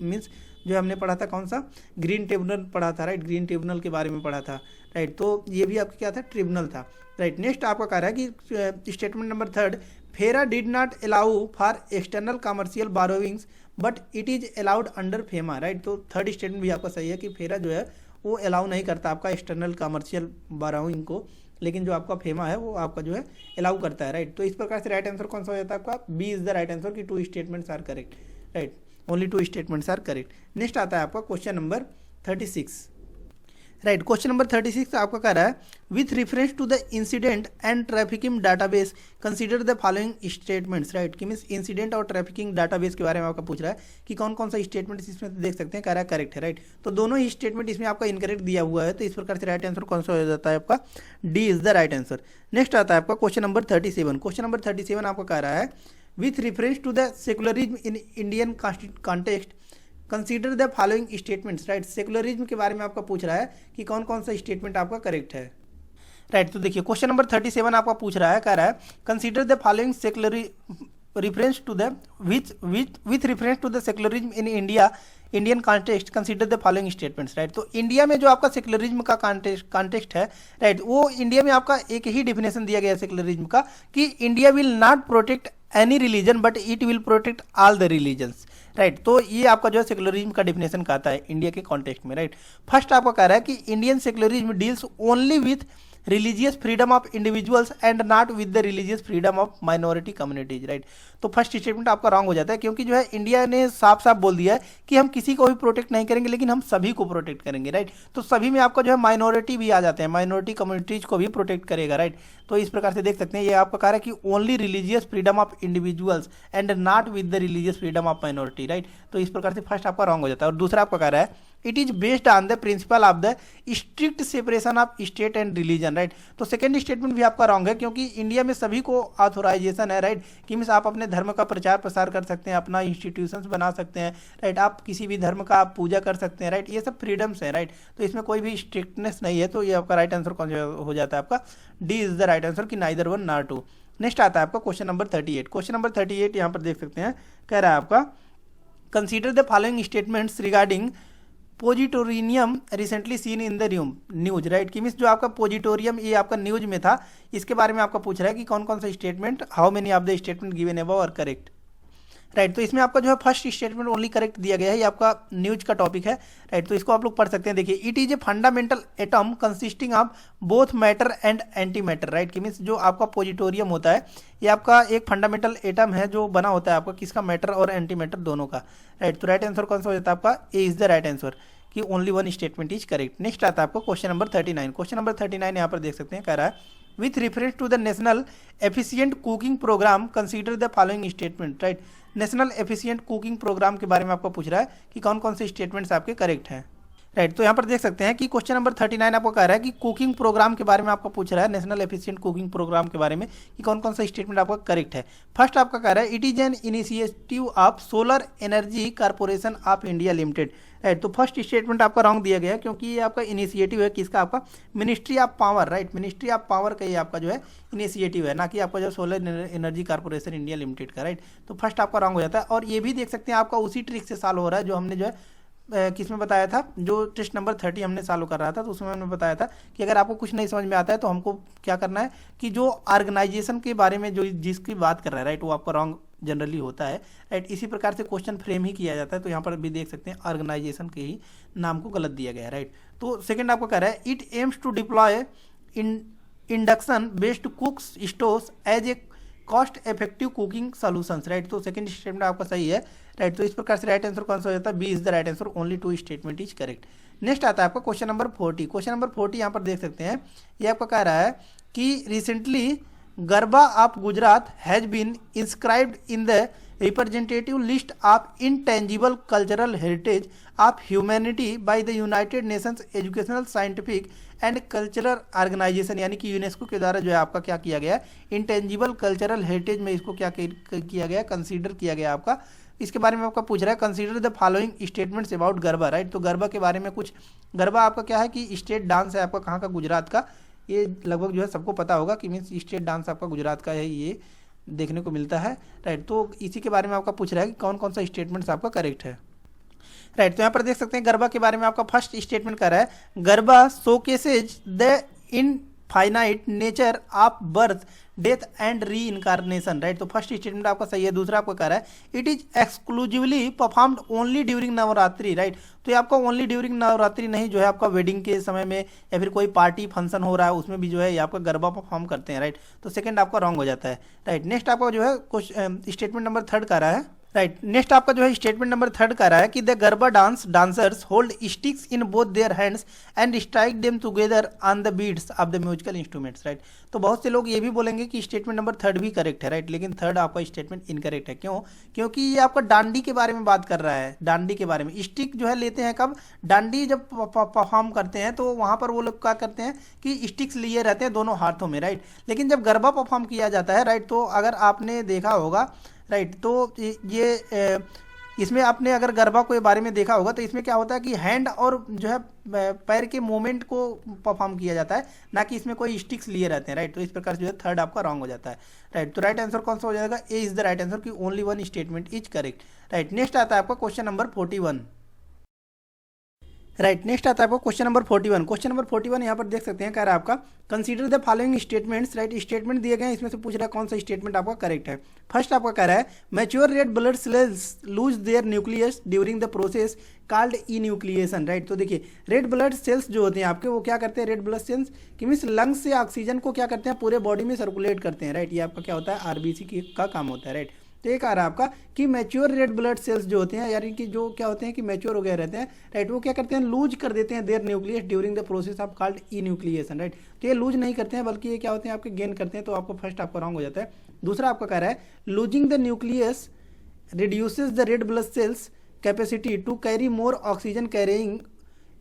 मीन्स जो हमने पढ़ा था कौन सा? ग्रीन ट्रिब्यूनल पढ़ा था, राइट, ग्रीन ट्रिब्यूनल के बारे में पढ़ा था, राइट। तो ये भी आपका क्या था? ट्रिब्यूनल था, राइट। नेक्स्ट आपका कह रहा है कि statement number 3 FERA did not allow for external commercial borrowings but it is allowed under FEMA, right. तो थर्ड स्टेटमेंट भी आपका सही है कि फेरा जो है वो अलाउ नहीं करता आपका एक्सटर्नल कमर्शियल बारोविंग को, लेकिन जो आपका फेमा है वो आपका जो है अलाउ करता है, राइट। तो इस प्रकार से राइट आंसर कौन सा हो जाता है आपका? B is the right answer कि 2 statements are correct, right, only 2 statements are correct. Next आता है आपका question number 36, right. Question number 36 आपका कह रहा है with reference to the incident and trafficking database consider the following statements, right. कि means incident और ट्रैफिकिंग डाटाबेस के बारे में आपका पूछ रहा है कि कौन कौन सा स्टेटमेंट इसमें देख सकते हैं, कह रहा है करेक्ट है, राइट। तो दोनों ही स्टेटमेंट इसमें आपका इनकरेक्ट दिया हुआ है, तो इस प्रकार से राइट आंसर कौन सा हो जाता है आपका? D is the right answer. Next आता है आपका क्वेश्चन नंबर 37। क्वेश्चन नंबर 37 आपका कह रहा है with reference to the secularism in Indian context consider the following statements, right. Secularism के बारे में आपका पूछ रहा है कि कौन कौन सा स्टेटमेंट आपका करेक्ट है, राइट। तो देखिए क्वेश्चन नंबर 37 आपका पूछ रहा है, कह रहा है consider the following secular reference to the with reference to the secularism in Indian context consider the following statements, right. तो इंडिया में जो आपका सेकुलरिज्म का कॉन्टेक्स्ट है, राइट, वो इंडिया में आपका एक ही डिफिनेशन दिया गया है सेकुलरिज्म का कि India will not protect any religion but it will protect all the religions, right. तो ये आपका जो है सेकुलरिज्म का डिफिनेशन कहता है इंडिया के कॉन्टेक्स्ट में, राइट। फर्स्ट आपका कह रहा है कि Indian secularism deals only with religious freedom of individuals and not with the religious freedom of minority communities, right. तो फर्स्ट स्टेटमेंट आपका रॉन्ग हो जाता है, क्योंकि जो है इंडिया ने साफ साफ बोल दिया है कि हम किसी को भी प्रोटेक्ट नहीं करेंगे लेकिन हम सभी को प्रोटेक्ट करेंगे, राइट। तो सभी में आपका जो है माइनॉरिटी भी आ जाते हैं, माइनॉरिटी कम्युनिटीज को भी प्रोटेक्ट करेगा, राइट। तो इस प्रकार से देख सकते हैं ये आपका कह रहा है कि only religious freedom of individuals and not with the religious freedom of minority, right. तो इस प्रकार से फर्स्ट आपका रॉन्ग हो जाता है। और दूसरा आपका कह रहा है it is based on the principle of the strict separation of state and religion, right. तो सेकंड स्टेटमेंट भी आपका रॉन्ग है, क्योंकि इंडिया में सभी को ऑथोराइजेशन है, राइट, कि मीन्स आप अपने धर्म का प्रचार प्रसार कर सकते हैं, अपना इंस्टीट्यूशंस बना सकते हैं, राइट, आप किसी भी धर्म का आप पूजा कर सकते हैं, राइट। ये सब फ्रीडम्स है, राइट। तो इसमें कोई भी स्ट्रिक्टनेस नहीं है। तो ये आपका राइट आंसर कौन हो जाता है, आपका D is the right answer कि neither one nor two. Next आता है आपका क्वेश्चन नंबर 38। क्वेश्चन नंबर 38 यहाँ पर देख सकते हैं, कह रहा है आपका consider the following statements regarding positronium recently seen in the news, right. कि मीन्स जो आपका पोजिटोरियम ये आपका न्यूज में था, इसके बारे में आपका पूछ रहा है कि कौन कौन सा statement, how many of the statement given above are correct, right. तो इसमें आपका जो है फर्स्ट स्टेटमेंट ओनली करेक्ट दिया गया है, ये आपका न्यूज का टॉपिक है, राइट। तो इसको आप लोग पढ़ सकते हैं। देखिए it is a fundamental atom consisting of both matter and anti matter, right. कि मीन्स जो आपका पोजिटोरियम होता है ये आपका एक फंडामेंटल एटम है जो बना होता है आपका किसका, मैटर और एंटी मैटर दोनों का, राइट। तो राइट आंसर कौन सा हो जाता है आपका, A is the right answer कि only one statement is correct. Next आता है आपको क्वेश्चन नंबर 39। क्वेश्चन नंबर 39 यहाँ पर देख सकते हैं, कह रहा है with reference to the national efficient cooking programme consider the following statement, right. National efficient cooking programme के बारे में आपको पूछ रहा है कि कौन कौन से स्टेटमेंट्स आपके करेक्ट हैं, राइट। तो यहाँ पर देख सकते हैं कि क्वेश्चन नंबर 39 आपको कह रहा है कि कुकिंग प्रोग्राम के बारे में आपको पूछ रहा है, नेशनल एफिशिएंट कुकिंग प्रोग्राम के बारे में कि कौन कौन सा स्टेटमेंट आपका करेक्ट है। फर्स्ट आपका कह रहा है it is an initiative of solar energy corporation of India limited, right. तो फर्स्ट स्टेटमेंट आपका रॉन्ग दिया गया है, क्योंकि ये आपका इनिशिएटिव है किसका, आपका ministry of power, right. Ministry of power का ये आपका जो है इनिशिएटिव है, ना कि आपका जो solar energy corporation India limited का, राइट। तो फर्स्ट आपका रॉन्ग हो जाता है। और ये भी देख सकते हैं आपका उसी ट्रिक से सॉल्व हो रहा है जो हमने जो है किसमें बताया था, जो टेस्ट नंबर 30 हमने चालू कर रहा था, तो उसमें हमने बताया था कि अगर आपको कुछ नहीं समझ में आता है तो हमको क्या करना है कि जो ऑर्गेनाइजेशन के बारे में जो जिसकी बात कर रहा है, राइट, वो आपका रॉन्ग जनरली होता है, राइट। इसी प्रकार से क्वेश्चन फ्रेम ही किया जाता है। तो यहाँ पर भी देख सकते हैं ऑर्गेनाइजेशन के ही नाम को गलत दिया गया है, राइट। तो सेकेंड आपको कह रहा है it aims to deploy induction based cooks stoves as a cost effective cooking solutions, right. तो सेकंड स्टेटमेंट आपका सही है, राइट। तो इस प्रकार से राइट आंसर कौन सा हो जाता है, B is the right answer, only two statement is correct. Next आता है आपका क्वेश्चन नंबर 40। क्वेश्चन नंबर 40 यहाँ पर देख सकते हैं, ये आपका कह रहा है कि recently garba of Gujarat has been inscribed in the representative list of intangible cultural heritage of humanity by the United Nations Educational Scientific and Cultural Organization, यानी कि यूनेस्को के द्वारा जो है आपका क्या किया गया है, इंटेंजिबल कल्चरल हेरिटेज में इसको क्या किया गया, कंसीडर किया गया आपका। इसके बारे में आपका पूछ रहा है consider the following statements about garba, right. तो गरबा के बारे में कुछ, गरबा आपका क्या है कि स्टेट डांस है आपका कहाँ का, गुजरात का। ये लगभग जो है सबको पता होगा कि मीन्स स्टेट डांस आपका गुजरात का है, ये देखने को मिलता है, राइट। तो इसी के बारे में आपका पूछ रहा है कि कौन कौन सा स्टेटमेंट्स आपका करेक्ट है, राइट। तो यहाँ पर देख सकते हैं गरबा के बारे में आपका फर्स्ट स्टेटमेंट कर रहा है Garba showcases the infinite nature of birth death and reincarnation, right. तो फर्स्ट स्टेटमेंट आपका सही है। दूसरा आपको कह रहा है it is exclusively performed only during Navratri, right. तो ये आपका ओनली ड्यूरिंग नवरात्रि नहीं, जो है आपका वेडिंग के समय में या फिर कोई पार्टी फंक्शन हो रहा है उसमें भी जो है ये आपका गरबा परफॉर्म करते हैं, राइट। तो सेकंड आपका रॉन्ग हो जाता है, राइट। नेक्स्ट आपका जो है स्टेटमेंट नंबर 3 का रहा है, राइट। नेक्स्ट आपका जो है स्टेटमेंट नंबर 3 का रहा है कि the garba dancers hold sticks in both their hands and strike them together on the beats of the musical instruments, right. तो बहुत से लोग ये भी बोलेंगे कि स्टेटमेंट नंबर 3 भी करेक्ट है, राइट। लेकिन थर्ड आपका स्टेटमेंट इनकरेक्ट है। क्यों? क्योंकि ये आपका डांडी के बारे में बात कर रहा है, डांडी के बारे में। स्टिक जो है लेते हैं कब, डांडी जब परफॉर्म करते हैं तो वहां पर वो लोग क्या करते हैं कि स्टिक्स लिए रहते हैं दोनों हाथों में, राइट। लेकिन जब गरबा परफॉर्म किया जाता है, राइट, तो अगर आपने देखा होगा राइट। तो ये इसमें आपने अगर गरबा के बारे में देखा होगा तो इसमें क्या होता है कि हैंड और जो है पैर के मूवमेंट को परफॉर्म किया जाता है, ना कि इसमें कोई स्टिक्स लिए रहते हैं, राइट। तो इस प्रकार से जो है थर्ड आपका रॉन्ग हो जाता है, राइट। तो राइट आंसर कौन सा हो जाएगा, ए इज द राइट आंसर, की only one statement is correct, right. Next आता है आपका क्वेश्चन नंबर 41, राइट। नेक्स्ट आता है आपको क्वेश्चन नंबर 41। क्वेश्चन नंबर 41 यहाँ पर देख सकते हैं, कह रहा है आपका consider the following statements, right. Statement दिए गए हैं, इसमें से पूछ रहा है कौन सा स्टेटमेंट आपका करेक्ट है। फर्स्ट आपका कह रहा है mature red blood cells lose their nucleus during the process called enucleation, right. तो देखिए रेड ब्लड सेल्स जो होते हैं आपके, वो क्या करते हैं, रेड ब्लड सेल्स कि मीन्स लंग्स से ऑक्सीजन को क्या करते हैं, पूरे बॉडी में सर्कुलेट करते हैं, राइट। ये आपका क्या होता है, आरबीसी का काम होता है, राइट। तो ये कह रहा है आपका कि मैच्योर रेड ब्लड सेल्स जो होते हैं, यानी कि जो क्या होते हैं कि मैच्योर हो गए रहते हैं, राइट, वो क्या करते हैं, लूज कर देते हैं their nucleus during the process of called enucleation, right. तो ये लूज नहीं करते हैं, बल्कि ये क्या होते हैं आपके गेन करते हैं। तो आपको फर्स्ट आपका रॉन्ग हो जाता है। दूसरा आपका कह रहा है losing the nucleus reduces the red blood cells capacity to carry more oxygen carrying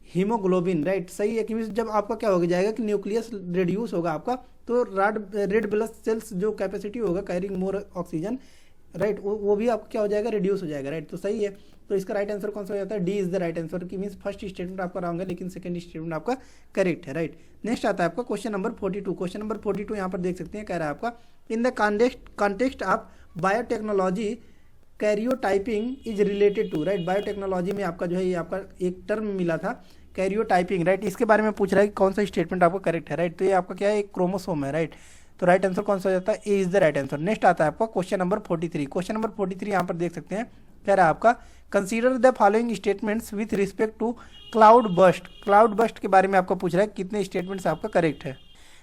haemoglobin, right. सही है कि जब आपका क्या हो जाएगा कि न्यूक्लियस रिड्यूस होगा आपका, तो रेड ब्लड सेल्स जो कैपेसिटी होगा कैरिंग मोर ऑक्सीजन, राइट, वो भी आपका क्या हो जाएगा, रिड्यूस हो जाएगा, राइट। तो सही है। तो इसका राइट आंसर कौन सा हो जाता है, D is the right answer, की मीन्स फर्स्ट स्टेटमेंट आपका रॉन्ग है, लेकिन सेकंड स्टेटमेंट आपका करेक्ट है, राइट। नेक्स्ट आता है आपका क्वेश्चन नंबर 42। क्वेश्चन नंबर 42 यहाँ पर देख सकते हैं, कह रहा है आपका in the context of biotechnology karyotyping is related to, right. Biotechnology में आपका जो है ये आपका एक टर्म मिला था कैरियोटाइपिंग, राइट। इसके बारे में पूछ रहा है कि कौन सा स्टेटमेंट आपका करेक्ट है, राइट। तो ये आपका क्या है, एक क्रोमोसोम है, राइट। तो राइट आंसर कौन सा हो जाता है, A is the right answer. Next आता है आपका क्वेश्चन नंबर 43। क्वेश्चन नंबर 43 यहाँ पर देख सकते हैं, कह रहा है आपका consider the following statements with respect to cloud burst. Cloud burst के बारे में आपको पूछ रहा है कितने स्टेटमेंट्स आपका करेक्ट है,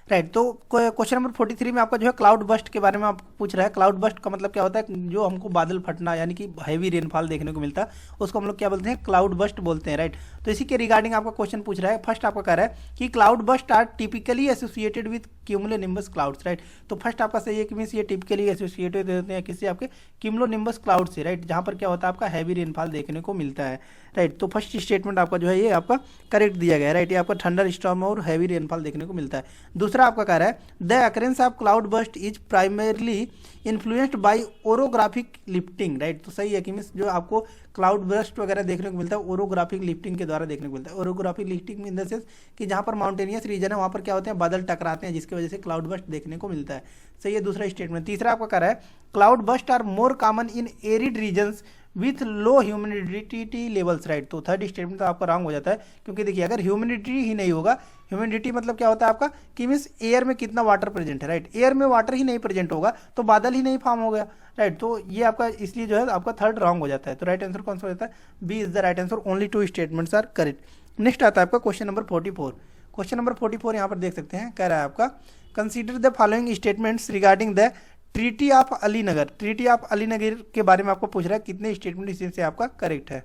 राइट। तो क्वेश्चन नंबर 43 में आपका जो है क्लाउड बस्ट के बारे में आपको पूछ रहा है। क्लाउड बस्ट का मतलब क्या होता है, जो हमको बादल फटना यानी कि हैवी रेनफॉल देखने को मिलता है, उसको हम लोग क्या बोलते हैं, क्लाउड बस्ट बोलते हैं, राइट। तो इसी के रिगार्डिंग आपका क्वेश्चन पूछ रहा है। फर्स्ट आपका कह रहा है कि cloud burst are typically associated with cumulonimbus clouds, right. तो फर्स्ट आपका सही है कि मीन्स ये टिपिकली एसोसिएटेड होते हैं किससे, आपके क्यूमुलोनिम्बस क्लाउड से, राइट, जहाँ पर क्या होता है आपका हैवी रेनफॉल देखने को मिलता है, राइट। तो फर्स्ट स्टेटमेंट आपका जो है ये आपका करेक्ट दिया गया है, राइट। ये आपका थंडर स्टॉर्म और हैवी रेनफॉल देखने को मिलता है। दूसरा आपका कह रहा है the occurrence of cloud burst is primarily influenced by orographic lifting, right. तो सही है कि मीन्स जो आपको क्लाउड बस्ट वगैरह देखने को मिलता है ओरोग्राफिक लिफ्टिंग के द्वारा देखने को मिलता है। Orographic lifting in the sense कि जहाँ पर माउंटेनियस रीजन है वहाँ पर क्या होते हैं, बादल टकराते हैं, जिसकी वजह से क्लाउड बस्ट देखने को मिलता है। सही है दूसरा स्टेटमेंट। तीसरा आपका कह रहा है cloud burst are more common in arid regions with low humidity levels, right. तो थर्ड स्टेटमेंट तो आपका रॉन्ग हो जाता है, क्योंकि देखिए अगर ह्यूमिडिटी ही नहीं होगा, ह्यूमिडिटी मतलब क्या होता है आपका कि मीन्स एयर में कितना वाटर प्रेजेंट है, राइट। एयर में वाटर ही नहीं प्रेजेंट होगा तो बादल ही नहीं फॉर्म हो गया, राइट। तो ये आपका इसलिए जो है आपका थर्ड रॉन्ग हो जाता है। तो राइट आंसर कौन सा हो जाता है, B is the right answer, only two statements are correct. Next आता है आपका क्वेश्चन नंबर 44। क्वेश्चन नंबर 44 यहाँ पर देख सकते हैं, कह रहा है आपका consider the following statements regarding the treaty of Alinagar. Treaty of Alinagar के बारे में आपको पूछ रहा है कितने स्टेटमेंट इससे आपका करेक्ट है,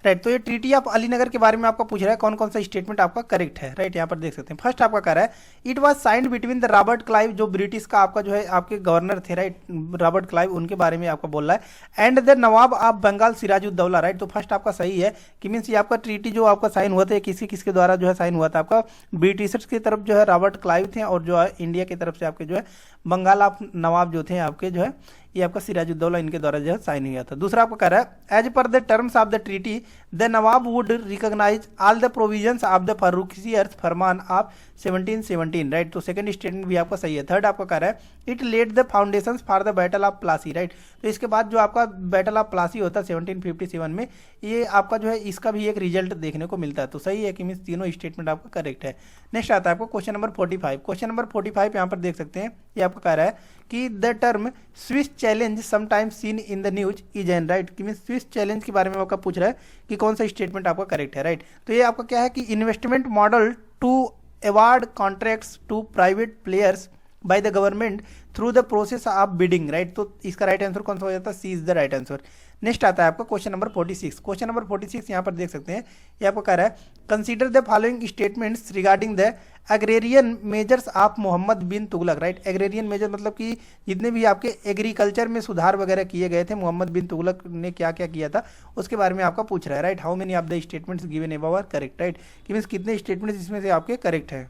राइट। तो ये ट्रीटी ऑफ अलीनगर के बारे में आपको पूछ रहा है कौन कौन सा स्टेटमेंट आपका करेक्ट है, राइट। यहाँ पर देख सकते हैं फर्स्ट आपका कह रहा है it was signed between the Robert Clive, जो ब्रिटिश का आपका जो है आपके गवर्नर थे, राइट, रॉबर्ट क्लाइव, उनके बारे में आपका बोल रहा है, and the Nawab of Bengal Sirajuddaulah, right. तो फर्स्ट आपका सही है कि मीन्स ये आपका ट्रीटी जो आपका साइन हुआ था किसके द्वारा जो है साइन हुआ था, आपका ब्रिटिशर्स की तरफ जो है रॉबर्ट क्लाइव थे, और जो है इंडिया की तरफ से आपके जो है बंगाल ऑफ नवाब जो थे आपके जो है ये आपका सिराजुद्दौला, इनके द्वारा जो है साइन हुआ था। दूसरा आपको कह रहा है as per the terms of the treaty the Nawab would recognize all the provisions of the Farrukhsiyar फरमान ऑफ 1717, राइट। तो सेकंड स्टेटमेंट भी आपका सही है। थर्ड आपका कह रहा है it led the foundations for the battle of Plassey, right. तो इसके बाद जो आपका बैटल ऑफ प्लासी होता है 1757 में, ये आपका जो है इसका भी एक रिजल्ट देखने को मिलता है। तो सही है कि मीन्स तीनों स्टेटमेंट आपका करेक्ट है। नेक्स्ट आता है आपको क्वेश्चन नंबर 45। क्वेश्चन नंबर 45 यहाँ पर देख सकते हैं, ये आपका कह रहा है कि the term Swiss challenge sometimes seen in the news is an, right. कि मीन स्विस चैलेंज के बारे में आपका पूछ रहा है कि कौन सा स्टेटमेंट आपका करेक्ट है, राइट। तो ये आपका क्या है कि investment model to award contracts to private players by the government through the process of bidding, right. तो इसका राइट आंसर कौन सा हो जाता है, C is the right answer. Next आता है आपका क्वेश्चन नंबर 46। क्वेश्चन नंबर 46 यहाँ पर देख सकते हैं, ये आपको कह रहा है consider the following statements regarding the agrarian measures of Mohammad bin Tughlaq, right. Agrarian measure मतलब कि जितने भी आपके एग्रीकल्चर में सुधार वगैरह किए गए थे, मोहम्मद बिन तुगलक ने क्या क्या किया था उसके बारे में आपका पूछ रहा है, right. How many of the statements given above are correct, right. कि मीन्स कितने स्टेटमेंट्स इसमें से आपके करेक्ट है,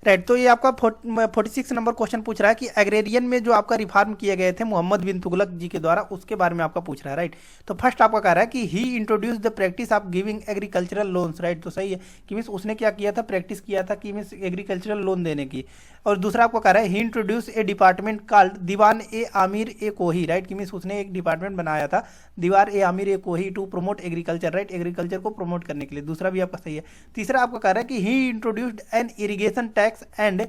राइट। तो ये आपका 46 नंबर क्वेश्चन पूछ रहा है कि एग्रेरियन में जो आपका रिफॉर्म किए गए थे मोहम्मद बिन तुगलक जी के द्वारा, उसके बारे में आपका पूछ रहा है। राइट। तो फर्स्ट आपका कह रहा है कि he introduce the practice of giving agricultural loans. Right. तो सही है कि मीन्स उसने क्या किया था, प्रैक्टिस किया था कि मीन्स एग्रीकल्चरल लोन देने की। और दूसरा आपको कह रहा है ही introduce A department called Diwan A Amir a कोही। राइट। कि मीन्स उसने एक डिपार्टमेंट बनाया था दीवार ए Amir a Kohi to promote agriculture. Right. Agriculture को प्रमोट करने के लिए। दूसरा भी आपका सही है। तीसरा आपको कह रहा है कि he introduced an irrigation tax and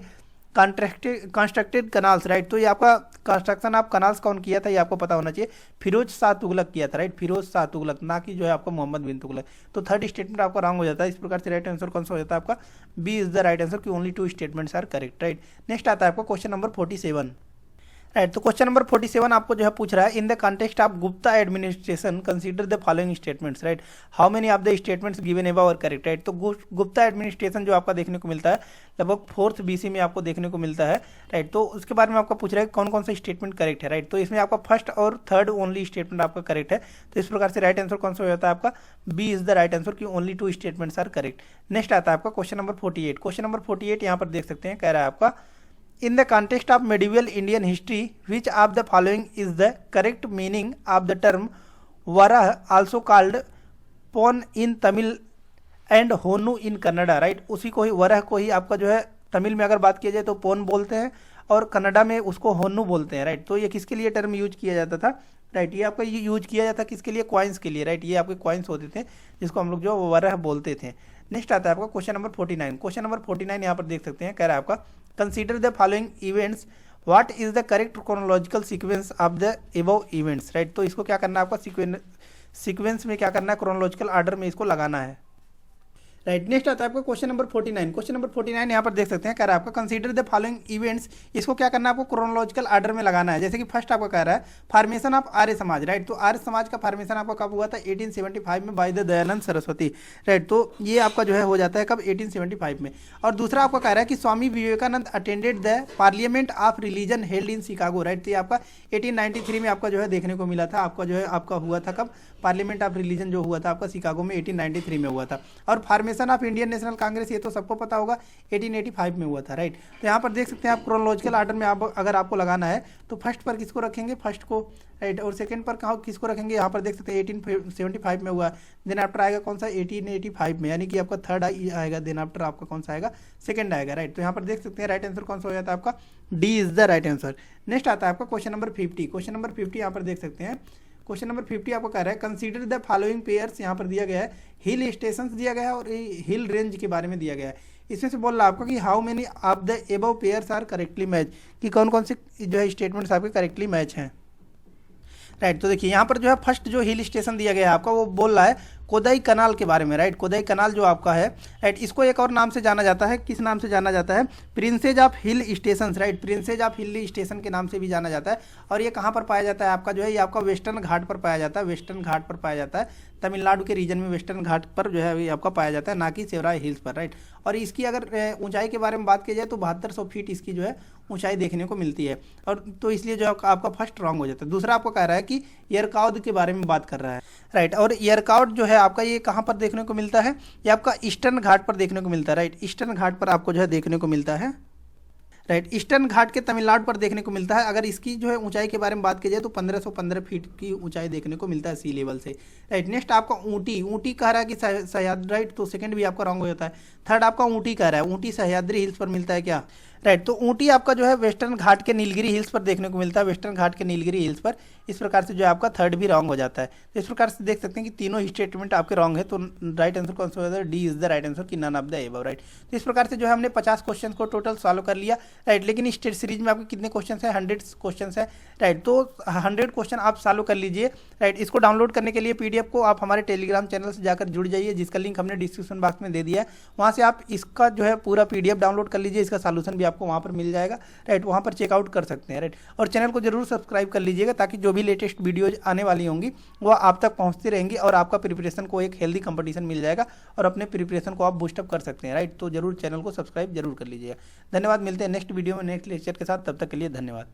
constructed canals. Right. तो ये आपका कंस्ट्रक्शन ऑफ कनाल्स कौन किया था, ये आपको पता होना चाहिए। फिरोज शाह तुगलक किया था। राइट। फिरोज शाह तुगलक, ना कि जो है आपका मोहम्मद बिन तुगलक। तो थर्ड स्टेटमेंट आपका रॉन्ग हो जाता है। इस प्रकार से राइट आंसर कौन सा हो जाता है आपका B is the right answer कि only 2 statements are correct. Right. Next आता है आपका क्वेश्चन नंबर 47। राइट। तो क्वेश्चन नंबर 47 आपको जो है पूछ रहा है in the context of Gupta administration consider the following statements. Right. How many of the statements given above are correct. Right. तो गुप्ता एडमिनिस्ट्रेशन जो आपका देखने को मिलता है लगभग 4th BC में आपको देखने को मिलता है। राइट। तो उसके बारे में आपका पूछ रहा है कौन कौन सा स्टेटमेंट करेक्ट है। राइट। तो इसमें आपका फर्स्ट और थर्ड ओनली स्टेटमेंट आपका करेक्ट है। तो इस प्रकार से राइट आंसर कौन सा हो जाता है आपका B is the right answer कि only 2 statements are correct. Next आता है आपका क्वेश्चन नंबर 48। क्वेश्चन नंबर 48 यहाँ पर देख सकते हैं, कह रहा है आपका in the context of medieval Indian history, which of the following is the correct meaning of the term Varah, also called Pon in Tamil and Honu in Kannada। Right. उसी को ही वरह को ही आपका जो है तमिल में अगर बात किया जाए तो पोन बोलते हैं और कन्नडा में उसको होन्नू बोलते हैं। राइट। तो ये किसके लिए टर्म यूज किया जाता था। राइट। ये आपका ये यूज किया जाता किसके लिए, कॉइन्स के लिए। राइट। ये आपके कॉइन्स होते थे जिसको हम लोग जो वरह बोलते थे। नेक्स्ट आता है आपका क्वेश्चन नंबर 49। क्वेश्चन नंबर 49 यहाँ पर देख सकते हैं, कह रहा है आपका consider the following events, what is the correct chronological sequence of the above events. Right. तो इसको क्या करना है आपका सीक्वेंस में क्या करना है, क्रोनोलॉजिकल ऑर्डर में इसको लगाना है। राइट। नेक्स्ट आता है आपका क्वेश्चन नंबर 49। क्वेश्चन नंबर 49 यहाँ पर देख सकते हैं, कह रहा है आपका कंसीडर द फॉलोइंग इवेंट्स। इसको क्या करना है आपको क्रोनोलॉजिकल ऑर्डर में लगाना है। जैसे कि फर्स्ट आपका कह रहा है formation of Arya Samaj. Right. तो आर्य समाज का फॉर्मेशन आपका कब हुआ था 1875 में by the Dayanand Saraswati. Right. तो ये आपका जो है हो जाता है कब 1875 में। और दूसरा आपका कह रहा है कि Swami Vivekananda attended the parliament of religion held in Chicago. Right. तो ये आपका 1893 में आपका जो है देखने को मिला था। आपका जो है आपका हुआ था कब, पार्लियामेंट ऑफ रिलीजन जो हुआ था आपका शिकागो में 1893 में हुआ था। और formation of Indian national Congress ये तो सबको पता होगा 1885 में हुआ था। राइट। तो यहाँ पर देख सकते हैं आप क्रोनोलॉजिकल ऑर्डर में आप अगर आपको लगाना है तो फर्स्ट पर किसको रखेंगे, फर्स्ट को। राइट। और सेकंड पर कहाँ किसको रखेंगे, यहाँ पर देख सकते हैं 1875 में हुआ। देन आफ्टर आएगा कौन सा 1885 में, यानी कि आपका थर्ड आएगा। देन आफ्टर आपका कौन सा आएगा, सेकंड आएगा। राइट। तो यहाँ पर देख सकते हैं राइट आंसर कौन सा हो जाता है आपका D is the right answer. Next आता है आपका क्वेश्चन नंबर 50। क्वेश्चन नंबर 50 यहाँ पर देख सकते हैं, क्वेश्चन नंबर 50 आपको कह रहा है कंसीडर द फॉलोइंग पेयर्स। यहाँ पर दिया गया है हिल स्टेशंस दिया गया है और हिल रेंज के बारे में दिया गया है। इसमें से बोल रहा है आपको कि how many of the above pairs are correctly match, कि कौन कौन से जो है स्टेटमेंट्स आपके करेक्टली मैच हैं। राइट। तो देखिए यहाँ पर जो है फर्स्ट जो हिल स्टेशन दिया गया है आपका वो बोल रहा है कोदाई कनाल के बारे में। राइट। कोदाई कनाल जो आपका है, राइट, इसको एक और नाम से जाना जाता है। किस नाम से जाना जाता है, princess of hill station. Right. Princess of hill station के नाम से भी जाना जाता है। और ये कहाँ पर पाया जाता है आपका जो है, ये आपका वेस्टर्न घाट पर पाया जाता है। वेस्टर्न घाट पर पाया जाता है, तमिलनाडु के रीजन में वेस्टर्न घाट पर जो है ये आपका पाया जाता है, ना कि सेवराय हिल्स पर। राइट। और इसकी अगर ऊंचाई के बारे में बात की जाए तो 7200 फीट इसकी जो है ऊंचाई देखने को मिलती है। और तो इसलिए जो आपका फर्स्ट रॉन्ग हो जाता है। दूसरा आपको कह रहा है कि यरकाउड के बारे में बात कर रहा है। राइट। और यरकाउड जो है आपका ये कहाँ पर देखने को मिलता है, ये आपका ईस्टर्न घाट पर देखने को मिलता है। राइट। ईस्टर्न घाट पर आपको जो है देखने को मिलता है। राइट। ईस्टर्न घाट के तमिलनाडु पर देखने को मिलता है। अगर इसकी जो है ऊंचाई के बारे में बात की जाए तो 1515 फीट की ऊंचाई देखने को मिलता है सी लेवल से। राइट। नेक्स्ट आपका ऊटी। ऊटी कह रहा है कि सह्याद्री। राइट। तो सेकंड भी आपका रॉन्ग हो जाता है। थर्ड आपका ऊटी कह रहा है, ऊटी सह्याद्री हिल्स पर मिलता है क्या। राइट। तो ऊटी आपका जो है वेस्टर्न घाट के नीलगिरी हिल्स पर देखने को मिलता है, वेस्टर्न घाट के नीलगिरी हिल्स पर। इस प्रकार से जो है आपका थर्ड भी रॉन्ग हो जाता है। तो इस प्रकार से देख सकते हैं कि तीनों स्टेटमेंट आपके रॉन्ग है। तो राइट आंसर कौन सा हो जाता है, D is the right answer कि none of the above. Right. तो इस प्रकार से जो है हमने 50 क्वेश्चन को टोटल सॉल्व कर लिया। राइट। लेकिन इस टेस्ट सीरीज में आपके कितने क्वेश्चन है, 100 क्वेश्चन है। राइट। तो 100 क्वेश्चन आप सॉल्व कर लीजिए। राइट। इसको डाउनलोड करने के लिए पीडीएफ को आप हमारे टेलीग्राम चैनल से जाकर जुड़ जाइए, जिसका लिंक हमने डिस्क्रिप्शन बॉक्स में दे दिया है। वहाँ से आप इसका जो है पूरा पीडीएफ डाउनलोड कर लीजिए। इसका सॉल्यूशन भी आपको वहाँ पर मिल जाएगा। राइट। वहाँ पर चेकआउट कर सकते हैं। राइट। और चैनल को जरूर सब्सक्राइब कर लीजिएगा ताकि जो भी लेटेस्ट वीडियोज आने वाली होंगी वो आप तक पहुँचती रहेंगी और आपका प्रिपरेशन को एक हेल्दी कंपटीशन मिल जाएगा और अपने प्रिपरेशन को आप बूस्टअप कर सकते हैं। राइट। तो जरूर चैनल को सब्सक्राइब जरूर कर लीजिएगा। धन्यवाद। मिलते हैं नेक्स्ट वीडियो में नेक्स्ट लेक्चर के साथ। तब तक के लिए धन्यवाद।